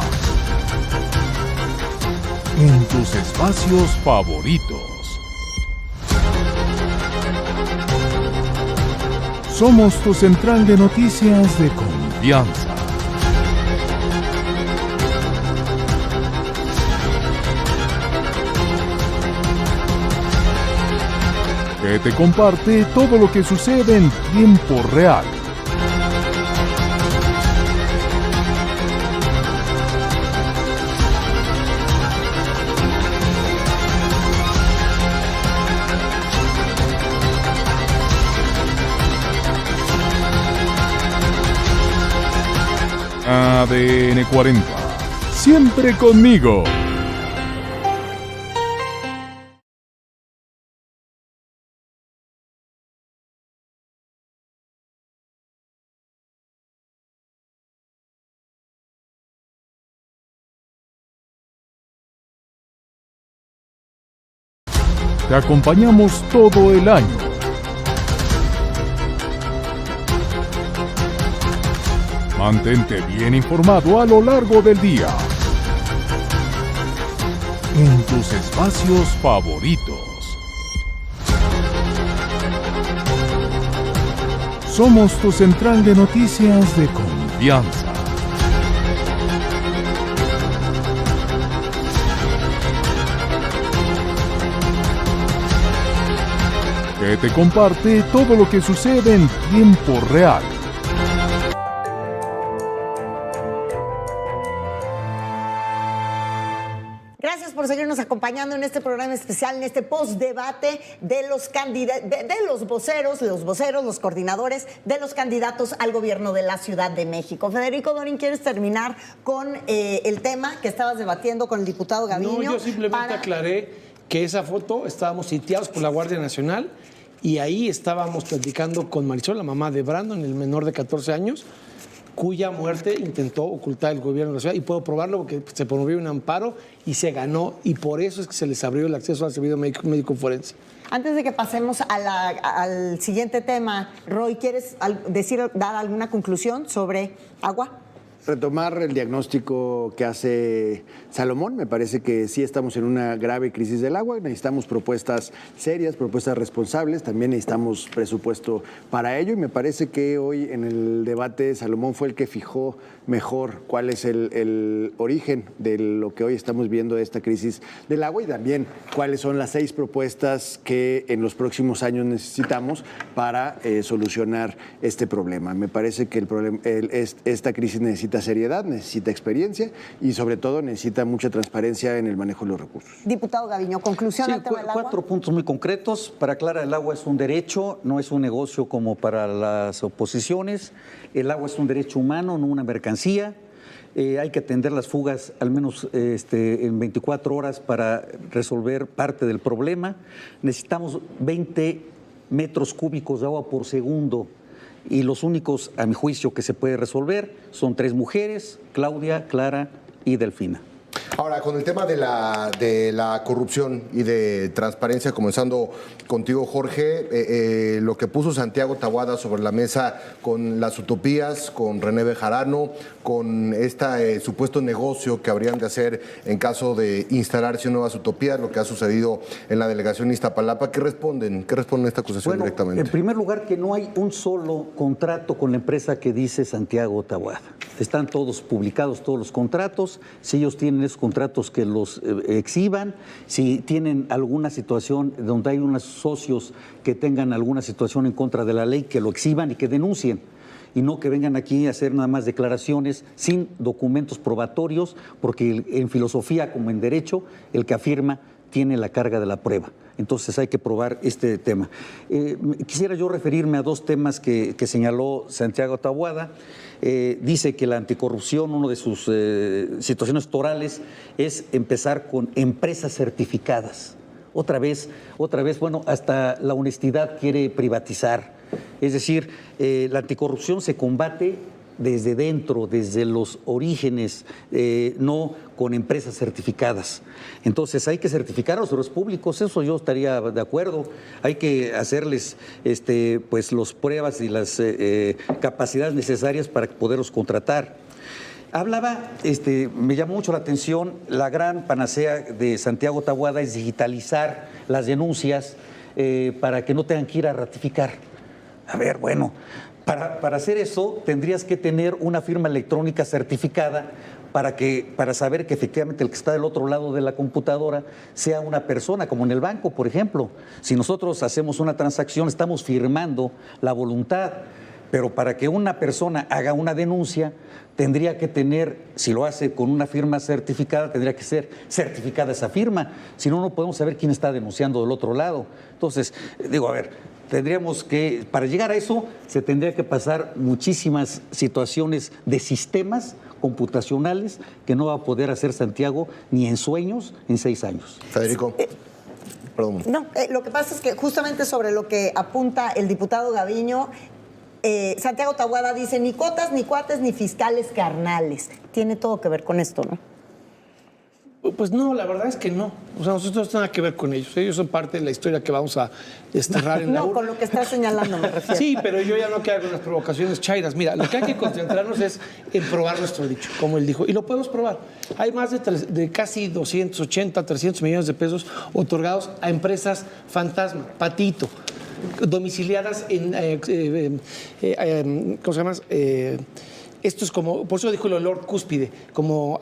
S9: En tus espacios favoritos. Somos tu central de noticias de confianza. Que te comparte todo lo que sucede en tiempo real. ADN 40. Siempre conmigo. Te acompañamos todo el año. Mantente bien informado a lo largo del día. En tus espacios favoritos. Somos tu central de noticias de confianza. Que te comparte todo lo que sucede en tiempo real.
S1: Gracias por seguirnos acompañando en este programa especial, en este post-debate de los voceros, los coordinadores de los candidatos al gobierno de la Ciudad de México. Federico Dorin, ¿quieres terminar con el tema que estabas debatiendo con el diputado Gaviño?
S7: No, yo simplemente aclaré que esa foto estábamos sitiados por la Guardia Nacional y ahí estábamos platicando con Marisol, la mamá de Brandon, el menor de 14 años, cuya muerte intentó ocultar el gobierno de la ciudad, y puedo probarlo porque se promovió un amparo y se ganó, y por eso es que se les abrió el acceso al servicio médico forense.
S1: Antes de que pasemos al siguiente tema, Roy, ¿quieres dar alguna conclusión sobre agua?
S6: Retomar el diagnóstico que hace Salomón. Me parece que sí estamos en una grave crisis del agua. Necesitamos propuestas serias, propuestas responsables. También necesitamos presupuesto para ello. Y me parece que hoy en el debate Salomón fue el que fijó mejor cuál es el origen de lo que hoy estamos viendo de esta crisis del agua, y también cuáles son las 6 propuestas que en los próximos años necesitamos para solucionar este problema. Me parece que esta crisis necesita seriedad, necesita experiencia y sobre todo necesita mucha transparencia en el manejo de los recursos.
S1: Diputado Gaviño, conclusión al tema del agua.
S8: 4 puntos muy concretos. Para aclarar, el agua es un derecho, no es un negocio como para las oposiciones. El agua es un derecho humano, no una mercancía. Hay que atender las fugas al menos en 24 horas para resolver parte del problema. Necesitamos 20 metros cúbicos de agua por segundo. Y los únicos, a mi juicio, que se puede resolver son 3 mujeres, Claudia, Clara y Delfina.
S5: Ahora, con el tema de la corrupción y de transparencia, comenzando contigo, Jorge, lo que puso Santiago Taboada sobre la mesa con las utopías, con René Bejarano, con este supuesto negocio que habrían de hacer en caso de instalarse nuevas utopías, lo que ha sucedido en la delegación Iztapalapa, ¿qué responden? ¿Qué responden a esta acusación directamente?
S8: En primer lugar, que no hay un solo contrato con la empresa que dice Santiago Taboada. Están todos publicados, todos los contratos. Si ellos tienen esos contratos, que los exhiban. Si tienen alguna situación donde hay unos socios que tengan alguna situación en contra de la ley, que lo exhiban y que denuncien. Y no que vengan aquí a hacer nada más declaraciones sin documentos probatorios, porque en filosofía como en derecho, el que afirma tiene la carga de la prueba. Entonces hay que probar este tema. Quisiera yo referirme a 2 temas que señaló Santiago Taboada. Dice que la anticorrupción, una de sus situaciones torales es empezar con empresas certificadas. Otra vez, bueno, hasta la honestidad quiere privatizar. Es decir, la anticorrupción se combate desde dentro, desde los orígenes, no con empresas certificadas. Entonces hay que certificar a los seguros públicos, eso yo estaría de acuerdo. Hay que hacerles pues las pruebas y las capacidades necesarias para poderlos contratar. Hablaba, me llamó mucho la atención, la gran panacea de Santiago Taboada es digitalizar las denuncias para que no tengan que ir a ratificar. A ver, bueno, para hacer eso tendrías que tener una firma electrónica certificada para saber que efectivamente el que está del otro lado de la computadora sea una persona, como en el banco, por ejemplo. Si nosotros hacemos una transacción, estamos firmando la voluntad, pero para que una persona haga una denuncia, tendría que tener, si lo hace con una firma certificada, tendría que ser certificada esa firma. Si no, no podemos saber quién está denunciando del otro lado. Entonces, digo, a ver, tendríamos que, para llegar a eso, se tendría que pasar muchísimas situaciones de sistemas computacionales que no va a poder hacer Santiago ni en sueños en 6 años.
S5: Federico. Perdón.
S1: No, lo que pasa es que justamente sobre lo que apunta el diputado Gaviño, Santiago Taboada dice ni cotas, ni cuates, ni fiscales carnales. Tiene todo que ver con esto, ¿no?
S7: Pues no, la verdad es que no. O sea, nosotros no nada que ver con ellos. Ellos son parte de la historia que vamos a desterrar en la
S1: No, con lo que estás señalando me refiero.
S7: Sí, pero yo ya no quedo con las provocaciones chairas. Mira, lo que hay que concentrarnos es en probar nuestro dicho, como él dijo. Y lo podemos probar. Hay más de casi 280, 300 millones de pesos otorgados a empresas fantasma, patito, domiciliadas en, ¿cómo se llama? Esto es como, por eso dijo el olor cúspide, como,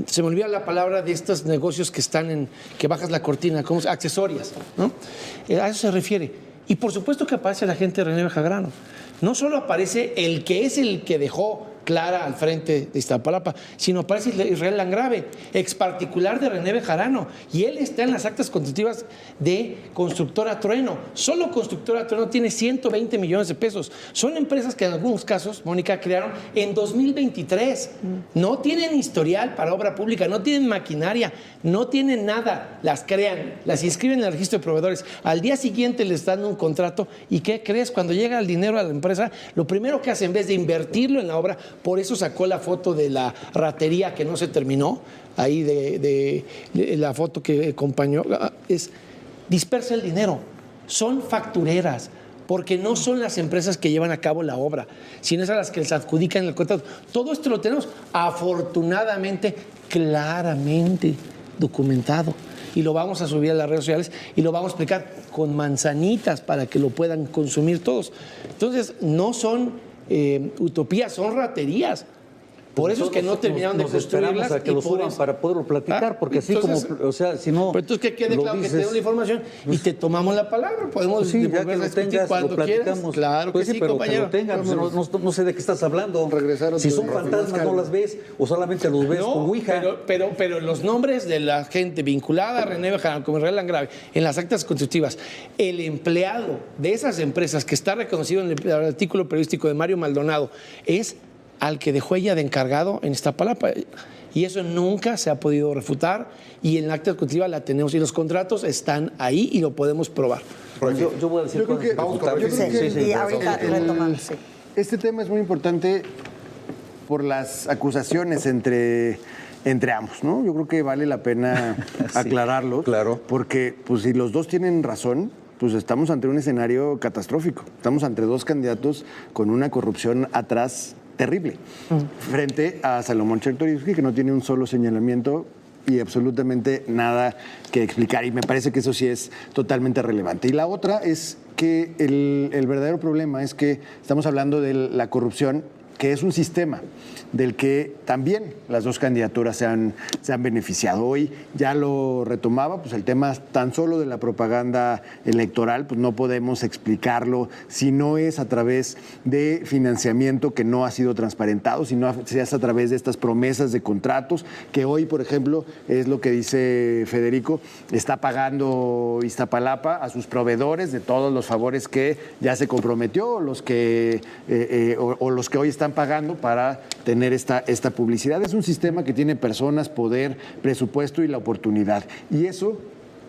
S7: se me olvida la palabra de estos negocios que están que bajas la cortina, como accesorias, ¿no? A eso se refiere. Y por supuesto que aparece la gente de René Bejarano. No solo aparece el que dejó Clara al frente de Iztapalapa, sino aparece Israel Landgrave, ex particular de René Bejarano, y él está en las actas constitutivas de Constructora Trueno. Solo Constructora Trueno tiene 120 millones de pesos. Son empresas que en algunos casos, Mónica, crearon en 2023. No tienen historial para obra pública, no tienen maquinaria, no tienen nada. Las crean, las inscriben en el registro de proveedores. Al día siguiente les dan un contrato y ¿qué crees? Cuando llega el dinero a la empresa, lo primero que hace en vez de invertirlo en la obra, por eso sacó la foto de la ratería que no se terminó, ahí de la foto que acompañó, es dispersa el dinero. Son factureras, porque no son las empresas que llevan a cabo la obra, sino es a las que les adjudican el contrato. Todo esto lo tenemos afortunadamente, claramente documentado. Y lo vamos a subir a las redes sociales y lo vamos a explicar con manzanitas para que lo puedan consumir todos. Entonces, no son utopías, son raterías. Por eso es que no terminaron de construirlas.
S8: Esperamos a que lo suban para poderlo platicar, porque así entonces, como, o sea, si no...
S7: Pero entonces que quede claro que te den la información y te tomamos la palabra. Podemos
S8: sí, ya que lo tengas,
S7: cuando
S8: lo platicamos.
S7: Claro
S8: pues
S7: que sí,
S8: pero
S7: compañero.
S8: Que lo tengas, no sé de qué estás hablando. Si son fantasmas, no las ves, o solamente los ves con Ouija.
S7: Pero los nombres de la gente vinculada a René Bejarano, como Israel Landgrave, en las actas constitutivas, el empleado de esas empresas que está reconocido en el artículo periodístico de Mario Maldonado es al que dejó ella de encargado en Iztapalapa. Y eso nunca se ha podido refutar y en la acta constitutiva la tenemos y los contratos están ahí y lo podemos probar.
S8: Yo voy a decir
S5: yo creo que
S1: y ahorita retomamos. Sí.
S6: Este tema es muy importante por las acusaciones entre ambos, ¿no? Yo creo que vale la pena aclararlo.
S8: Claro.
S6: Porque pues, si los dos tienen razón, pues estamos ante un escenario catastrófico. Estamos ante dos candidatos con una corrupción atrás terrible, frente a Salomón Chertorivsky, que no tiene un solo señalamiento y absolutamente nada que explicar. Y me parece que eso sí es totalmente relevante. Y la otra es que el verdadero problema es que estamos hablando de la corrupción, que es un sistema del que también las dos candidaturas se han beneficiado. Hoy ya lo retomaba, pues el tema tan solo de la propaganda electoral, pues no podemos explicarlo si no es a través de financiamiento que no ha sido transparentado, si no es a través de estas promesas de contratos, que hoy, por ejemplo, es lo que dice Federico, está pagando Iztapalapa a sus proveedores de todos los favores que ya se comprometió, los que los que hoy están pagando para tener esta publicidad. Es un sistema que tiene personas, poder, presupuesto y la oportunidad. Y eso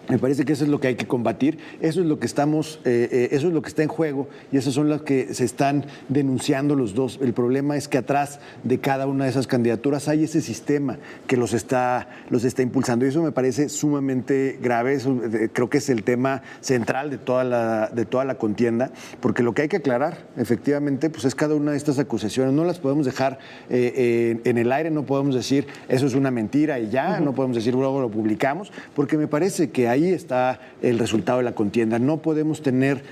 S6: Me parece que eso es lo que hay que combatir, eso es lo que eso es lo que está en juego y esos son los que se están denunciando los dos. El problema es que atrás de cada una de esas candidaturas hay ese sistema que los está impulsando y eso me parece sumamente grave. Eso, creo que es el tema central de toda la contienda, porque lo que hay que aclarar, efectivamente, pues es cada una de estas acusaciones. No las podemos dejar en el aire, no podemos decir eso es una mentira y ya, no podemos decir luego lo publicamos, porque me parece que ahí está el resultado de la contienda. No podemos tener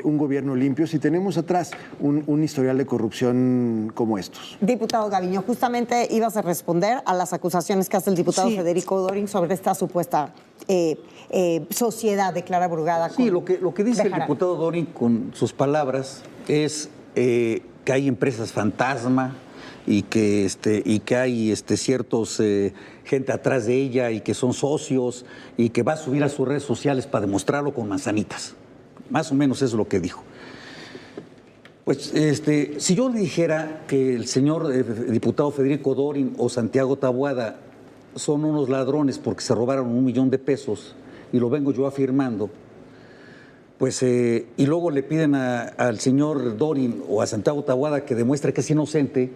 S6: un gobierno limpio si tenemos atrás un historial de corrupción como estos.
S1: Diputado Gaviño, justamente ibas a responder a las acusaciones que hace el diputado Federico Dorin sobre esta supuesta sociedad de Clara Brugada.
S8: Sí, lo que dice el diputado Dorin con sus palabras es que hay empresas fantasma y que hay ciertos gente atrás de ella y que son socios y que va a subir a sus redes sociales para demostrarlo con manzanitas. Más o menos eso es lo que dijo. Pues si yo le dijera que el señor diputado Federico Dorin o Santiago Taboada son unos ladrones porque se robaron $1 millón de pesos y lo vengo yo afirmando, pues y luego le piden al señor Dorin o a Santiago Taboada que demuestre que es inocente,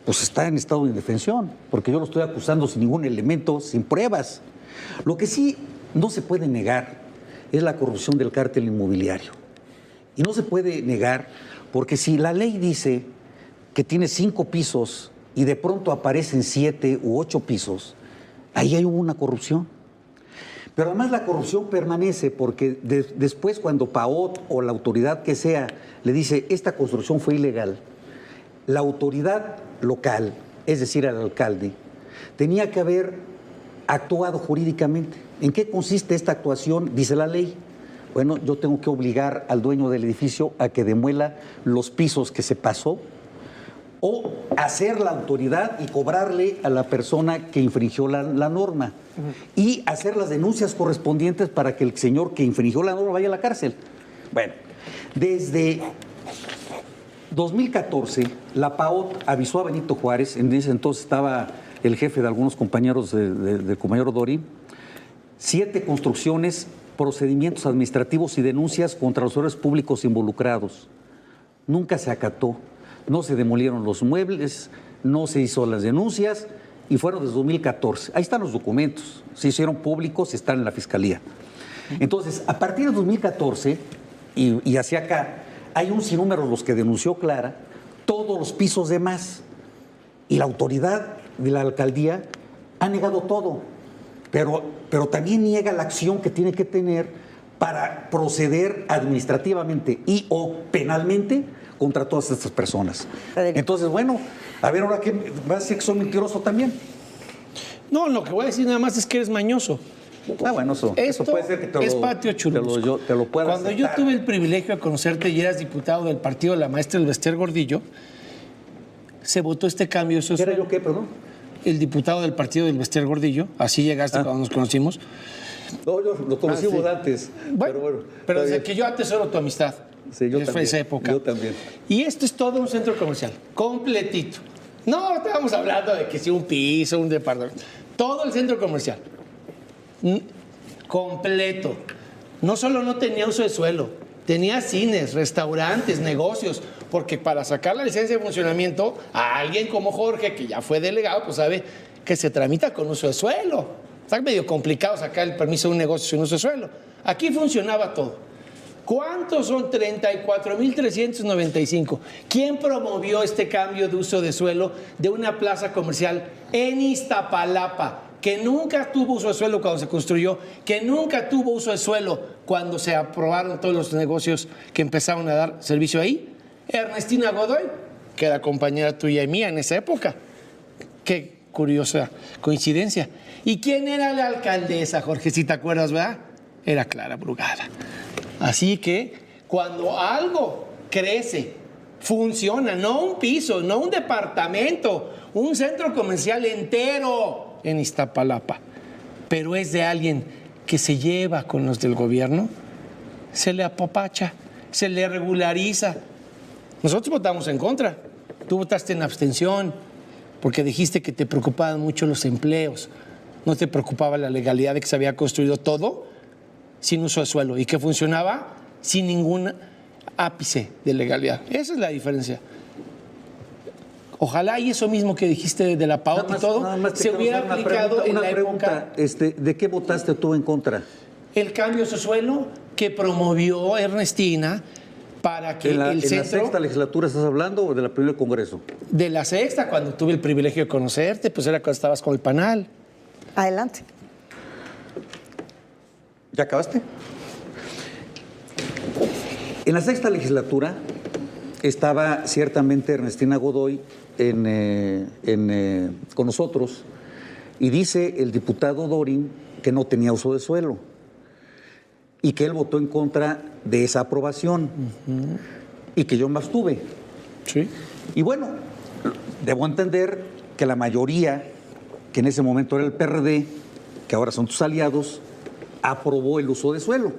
S8: pues está en estado de indefensión, porque yo lo estoy acusando sin ningún elemento, sin pruebas. Lo que sí no se puede negar es la corrupción del cártel inmobiliario. Y no se puede negar porque si la ley dice que tiene 5 pisos y de pronto aparecen 7 u 8 pisos, ahí hay una corrupción. Pero además la corrupción permanece porque después cuando PAOT o la autoridad que sea le dice esta construcción fue ilegal, la autoridad local, es decir, el alcalde, tenía que haber actuado jurídicamente. ¿En qué consiste esta actuación? Dice la ley. Bueno, yo tengo que obligar al dueño del edificio a que demuela los pisos que se pasó o hacer la autoridad y cobrarle a la persona que infringió la norma y hacer las denuncias correspondientes para que el señor que infringió la norma vaya a la cárcel. Bueno, desde 2014, la PAOT avisó a Benito Juárez, en ese entonces estaba el jefe de algunos compañeros del compañero Dorin, 7 construcciones, procedimientos administrativos y denuncias contra los servidores públicos involucrados. Nunca se acató, no se demolieron los muebles, no se hizo las denuncias y fueron desde 2014. Ahí están los documentos, se hicieron públicos, están en la Fiscalía. Entonces, a partir de 2014 y hacia acá, hay un sinnúmero los que denunció Clara, todos los pisos de más. Y la autoridad de la alcaldía ha negado todo, pero también niega la acción que tiene que tener para proceder administrativamente y o penalmente contra todas estas personas. Entonces, bueno, a ver ahora qué va a decir que soy mentiroso también.
S7: No, lo que voy a decir nada más es que eres mañoso.
S8: Ah, bueno, eso puede ser que
S7: es patio churrusco.
S8: Te lo pueda
S7: Cuando
S8: aceptar.
S7: yo tuve el privilegio de conocerte y eras diputado del partido de la maestra Elvester Gordillo, se votó este cambio. Eso
S8: ¿Era yo qué, perdón?
S7: El diputado del partido de Elvester Gordillo, así llegaste cuando nos conocimos.
S8: No, lo conocimos antes.
S7: Bueno, pero desde que yo atesoro tu amistad.
S8: Sí, yo también.
S7: Esa época.
S8: Yo también.
S7: Y esto es todo un centro comercial, completito. No estábamos hablando de que si un piso, un departamento. Todo el centro comercial. Completo. No solo no tenía uso de suelo, tenía cines, restaurantes, negocios, porque para sacar la licencia de funcionamiento, a alguien como Jorge, que ya fue delegado, pues sabe que se tramita con uso de suelo. Está medio complicado sacar el permiso de un negocio sin uso de suelo. Aquí funcionaba todo. ¿Cuántos son? 34,395. ¿Quién promovió este cambio de uso de suelo de una plaza comercial en Iztapalapa, que nunca tuvo uso de suelo cuando se construyó, que nunca tuvo uso de suelo cuando se aprobaron todos los negocios que empezaron a dar servicio ahí? Ernestina Godoy, que era compañera tuya y mía en esa época. Qué curiosa coincidencia. ¿Y quién era la alcaldesa, Jorge? Si te acuerdas, ¿verdad? Era Clara Brugada. Así que cuando algo crece, funciona, no un piso, no un departamento, un centro comercial entero en Iztapalapa, pero es de alguien que se lleva con los del gobierno, se le apapacha, se le regulariza. Nosotros votamos en contra, tú votaste en abstención, porque dijiste que te preocupaban mucho los empleos, no te preocupaba la legalidad de que se había construido todo sin uso de suelo y que funcionaba sin ningún ápice de legalidad. Esa es la diferencia. Ojalá y eso mismo que dijiste de la PAOT y todo se hubiera aplicado en la época.
S8: ¿De qué votaste tú en contra?
S7: El cambio de suelo que promovió Ernestina para que
S8: ¿En la
S7: centro...
S8: sexta legislatura estás hablando o de la primera congreso?
S7: De la sexta, cuando tuve el privilegio de conocerte, pues era cuando estabas con el panal.
S1: Adelante.
S8: ¿Ya acabaste? En la sexta legislatura estaba ciertamente Ernestina Godoy con nosotros y dice el diputado Dorin que no tenía uso de suelo y que él votó en contra de esa aprobación y que yo me abstuve.
S7: Sí.
S8: Y bueno, debo entender que la mayoría, que en ese momento era el PRD, que ahora son tus aliados, aprobó el uso de suelo.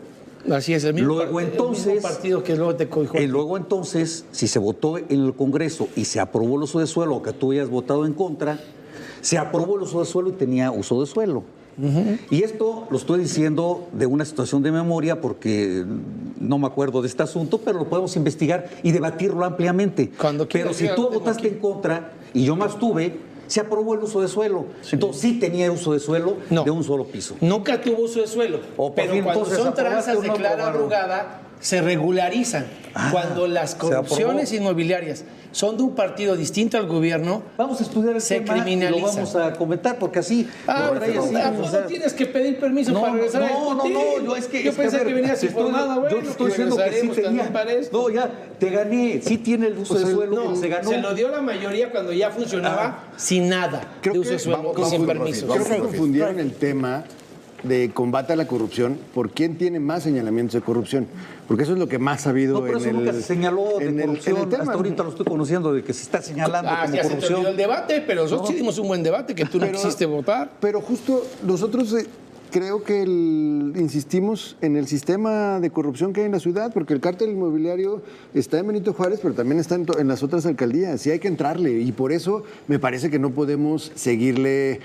S7: Así es, el mismo,
S8: Luego, entonces,
S7: el mismo partido que luego te cobijó.
S8: Y luego entonces, si se votó en el Congreso y se aprobó el uso de suelo, o que tú hayas votado en contra, se aprobó el uso de suelo y tenía uso de suelo. Y esto lo estoy diciendo de una situación de memoria porque no me acuerdo de este asunto, pero lo podemos investigar y debatirlo ampliamente. Pero si tú votaste en contra y yo me abstuve, se aprobó el uso de suelo. Sí. Entonces sí tenía uso de suelo de un solo piso.
S7: Nunca tuvo uso de suelo. Pero cuando son tranzas de Clara Brugada, se regularizan. Cuando las corrupciones inmobiliarias son de un partido distinto al gobierno,
S8: vamos a estudiar el
S7: se
S8: tema
S7: criminalizan.
S8: Y lo vamos a comentar porque así...
S7: no tienes que pedir permiso para regresar a discutir. Yo pensé que venías informada, güey.
S8: Yo te estoy diciendo que sí tenía. No, ya, te gané. Sí tiene el uso de suelo, se ganó.
S7: Se lo dio la mayoría cuando ya funcionaba sin nada de uso de suelo y sin permiso.
S6: Creo que confundieron el tema de combate a la corrupción por quién tiene más señalamientos de corrupción. Porque eso es lo que más ha habido
S8: pero eso nunca se señaló de corrupción. Hasta ahorita lo estoy conociendo de que se está señalando como
S7: ya
S8: corrupción.
S7: Se terminó el debate, pero nosotros hicimos un buen debate que tú no quisiste votar.
S6: Pero justo nosotros creo que insistimos en el sistema de corrupción que hay en la ciudad, porque el cártel inmobiliario está en Benito Juárez, pero también está en las otras alcaldías, y hay que entrarle, y por eso me parece que no podemos seguirle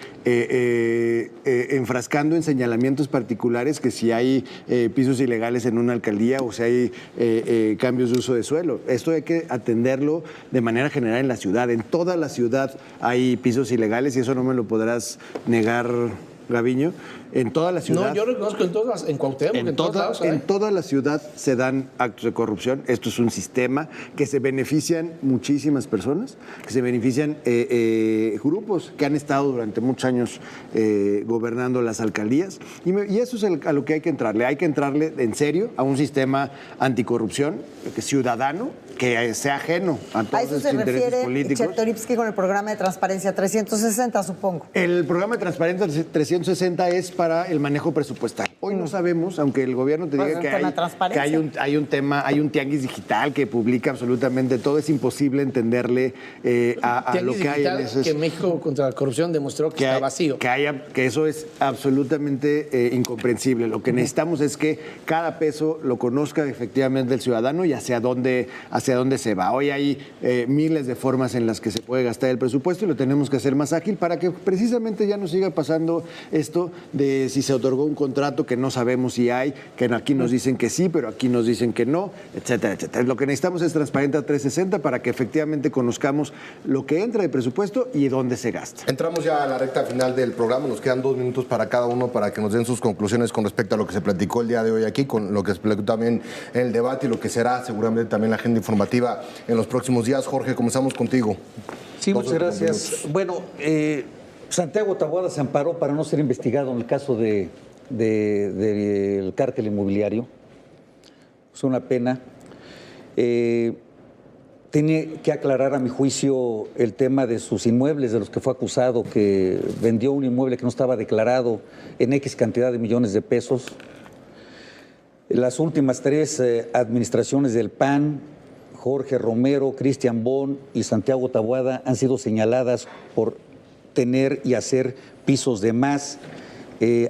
S6: enfrascando en señalamientos particulares, que si hay pisos ilegales en una alcaldía o si hay cambios de uso de suelo. Esto hay que atenderlo de manera general en la ciudad. En toda la ciudad hay pisos ilegales y eso no me lo podrás negar, Gaviño. En toda la ciudad.
S7: No, yo reconozco en Cuauhtémoc, en todos lados.
S6: En toda la ciudad se dan actos de corrupción. Esto es un sistema que se benefician muchísimas personas, que se benefician grupos que han estado durante muchos años gobernando las alcaldías. Y eso es a lo que hay que entrarle. Hay que entrarle en serio a un sistema anticorrupción, ciudadano, que sea ajeno a todos los intereses políticos.
S1: A eso se refiere Chertorivsky con el programa de Transparencia 360, supongo.
S6: El programa de Transparencia 360 es para el manejo presupuestal. Hoy no sabemos, aunque el gobierno te diga que hay un tema, hay un tianguis digital que publica absolutamente todo, es imposible entenderle a lo que hay en esos...
S7: que México contra la corrupción demostró que está vacío.
S6: Que eso es absolutamente incomprensible. Lo que necesitamos es que cada peso lo conozca efectivamente el ciudadano y hacia dónde se va. Hoy hay miles de formas en las que se puede gastar el presupuesto y lo tenemos que hacer más ágil para que precisamente ya no siga pasando esto de si se otorgó un contrato que no sabemos si hay, que aquí nos dicen que sí, pero aquí nos dicen que no, etcétera, etcétera. Lo que necesitamos es Transparencia 360 para que efectivamente conozcamos lo que entra de presupuesto y dónde se gasta.
S5: Entramos ya a la recta final del programa, nos quedan 2 minutos para cada uno para que nos den sus conclusiones con respecto a lo que se platicó el día de hoy aquí, con lo que se platicó también en el debate y lo que será seguramente también la agenda informativa en los próximos días. Jorge, comenzamos contigo.
S8: Sí, muchas gracias. Bueno, Santiago Taboada se amparó para no ser investigado en el caso del cártel inmobiliario. Es una pena. Tiene que aclarar, a mi juicio, el tema de sus inmuebles, de los que fue acusado, que vendió un inmueble que no estaba declarado en X cantidad de millones de pesos. Las últimas 3 administraciones del PAN, Jorge Romero, Cristian Bon y Santiago Taboada, han sido señaladas por tener y hacer pisos de más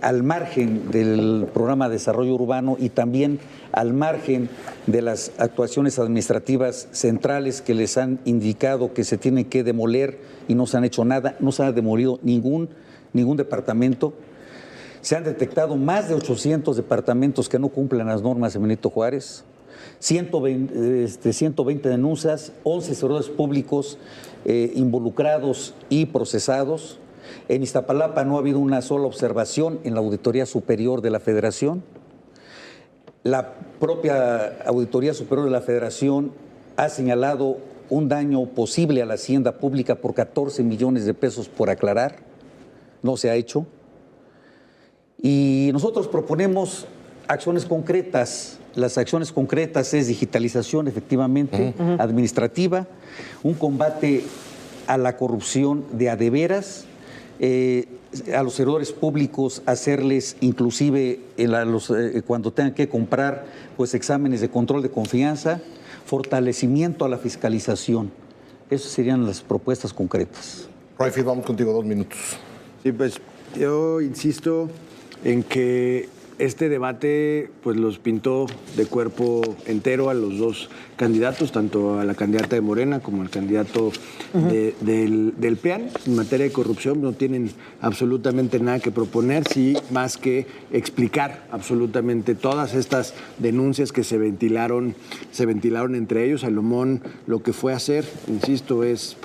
S8: al margen del programa de desarrollo urbano y también al margen de las actuaciones administrativas centrales que les han indicado que se tienen que demoler y no se han hecho nada, no se ha demolido ningún departamento. Se han detectado más de 800 departamentos que no cumplen las normas de Benito Juárez, 120 denuncias, 11 servidores públicos involucrados y procesados. En Iztapalapa no ha habido una sola observación en la Auditoría Superior de la Federación. La propia Auditoría Superior de la Federación ha señalado un daño posible a la hacienda pública por 14 millones de pesos por aclarar. No se ha hecho. Y nosotros proponemos acciones concretas. Las acciones concretas es digitalización, efectivamente, administrativa, un combate a la corrupción de a de veras, a los servidores públicos hacerles inclusive cuando tengan que comprar pues exámenes de control de confianza, fortalecimiento a la fiscalización. Esas serían las propuestas concretas.
S5: Rayfield, vamos contigo 2 minutos.
S6: Sí, pues yo insisto en que este debate pues los pintó de cuerpo entero a los dos candidatos, tanto a la candidata de Morena como al candidato del PEAN. En materia de corrupción no tienen absolutamente nada que proponer, sí, más que explicar absolutamente todas estas denuncias que se ventilaron entre ellos. Salomón lo que fue a hacer, insisto, es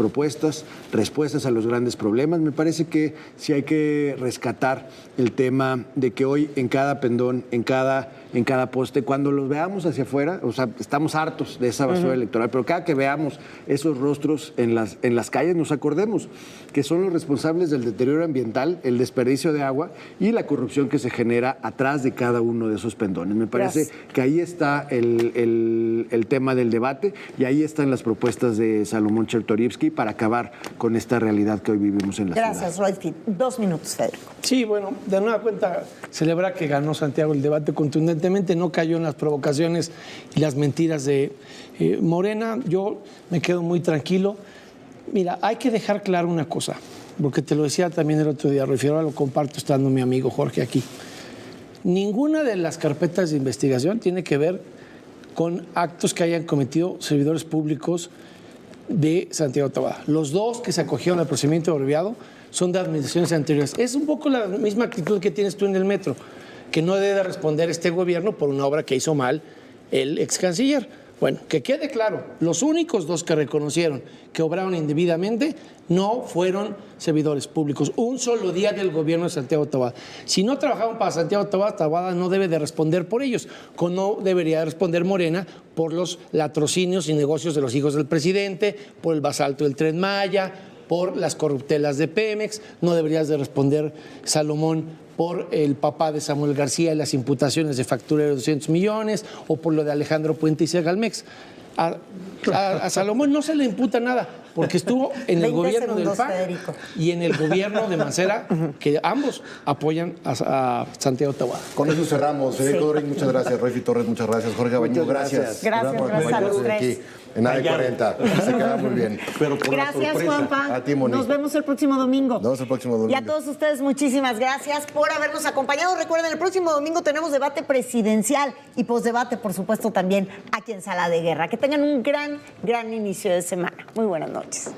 S6: respuestas a los grandes problemas. Me parece que sí hay que rescatar el tema de que hoy en cada pendón, en cada poste, cuando los veamos hacia afuera, o sea, estamos hartos de esa basura electoral, pero cada que veamos esos rostros en las calles, nos acordemos que son los responsables del deterioro ambiental, el desperdicio de agua y la corrupción que se genera atrás de cada uno de esos pendones. Me parece que ahí está el tema del debate y ahí están las propuestas de Salomón Chertorivsky para acabar con esta realidad que hoy vivimos en la ciudad.
S1: Gracias, Rayfield. 2 minutos, Federico.
S7: Sí, bueno, de nueva cuenta, celebrar que ganó Santiago el debate contundentemente, no cayó en las provocaciones y las mentiras de Morena. Yo me quedo muy tranquilo. Mira, hay que dejar claro una cosa, porque te lo decía también el otro día, ahora lo comparto estando mi amigo Jorge aquí. Ninguna de las carpetas de investigación tiene que ver con actos que hayan cometido servidores públicos de Santiago Taboada. Los dos que se acogieron al procedimiento abreviado son de administraciones anteriores. Es un poco la misma actitud que tienes tú en el metro, que no debe responder este gobierno por una obra que hizo mal el ex canciller. Bueno, que quede claro, los únicos dos que reconocieron que obraron indebidamente no fueron servidores públicos. Un solo día del gobierno de Santiago Taboada. Si no trabajaban para Santiago Taboada, Taboada no debe de responder por ellos, como no debería de responder Morena por los latrocinios y negocios de los hijos del presidente, por el basalto del Tren Maya, por las corruptelas de Pemex. No deberías de responder, Salomón, por el papá de Samuel García y las imputaciones de facturero de 200 millones, o por lo de Alejandro Puente y Segalmex. A Salomón no se le imputa nada, porque estuvo en el gobierno del PAN y en el gobierno de Mancera, que ambos apoyan a Santiago Taboada.
S5: Con eso cerramos. Federico Dorin, muchas gracias. Rayfield Torres, muchas gracias. Jorge Abaño, gracias.
S1: Gracias a los tres.
S5: En AD40. Se queda muy bien.
S1: Gracias, Juanpa.
S5: A ti, Moni.
S1: Nos vemos el próximo domingo.
S5: Nos vemos el próximo domingo.
S1: Y a todos ustedes, muchísimas gracias por habernos acompañado. Recuerden, el próximo domingo tenemos debate presidencial y posdebate, por supuesto, también aquí en Sala de Guerra. Que tengan un gran inicio de semana. Muy buenas noches.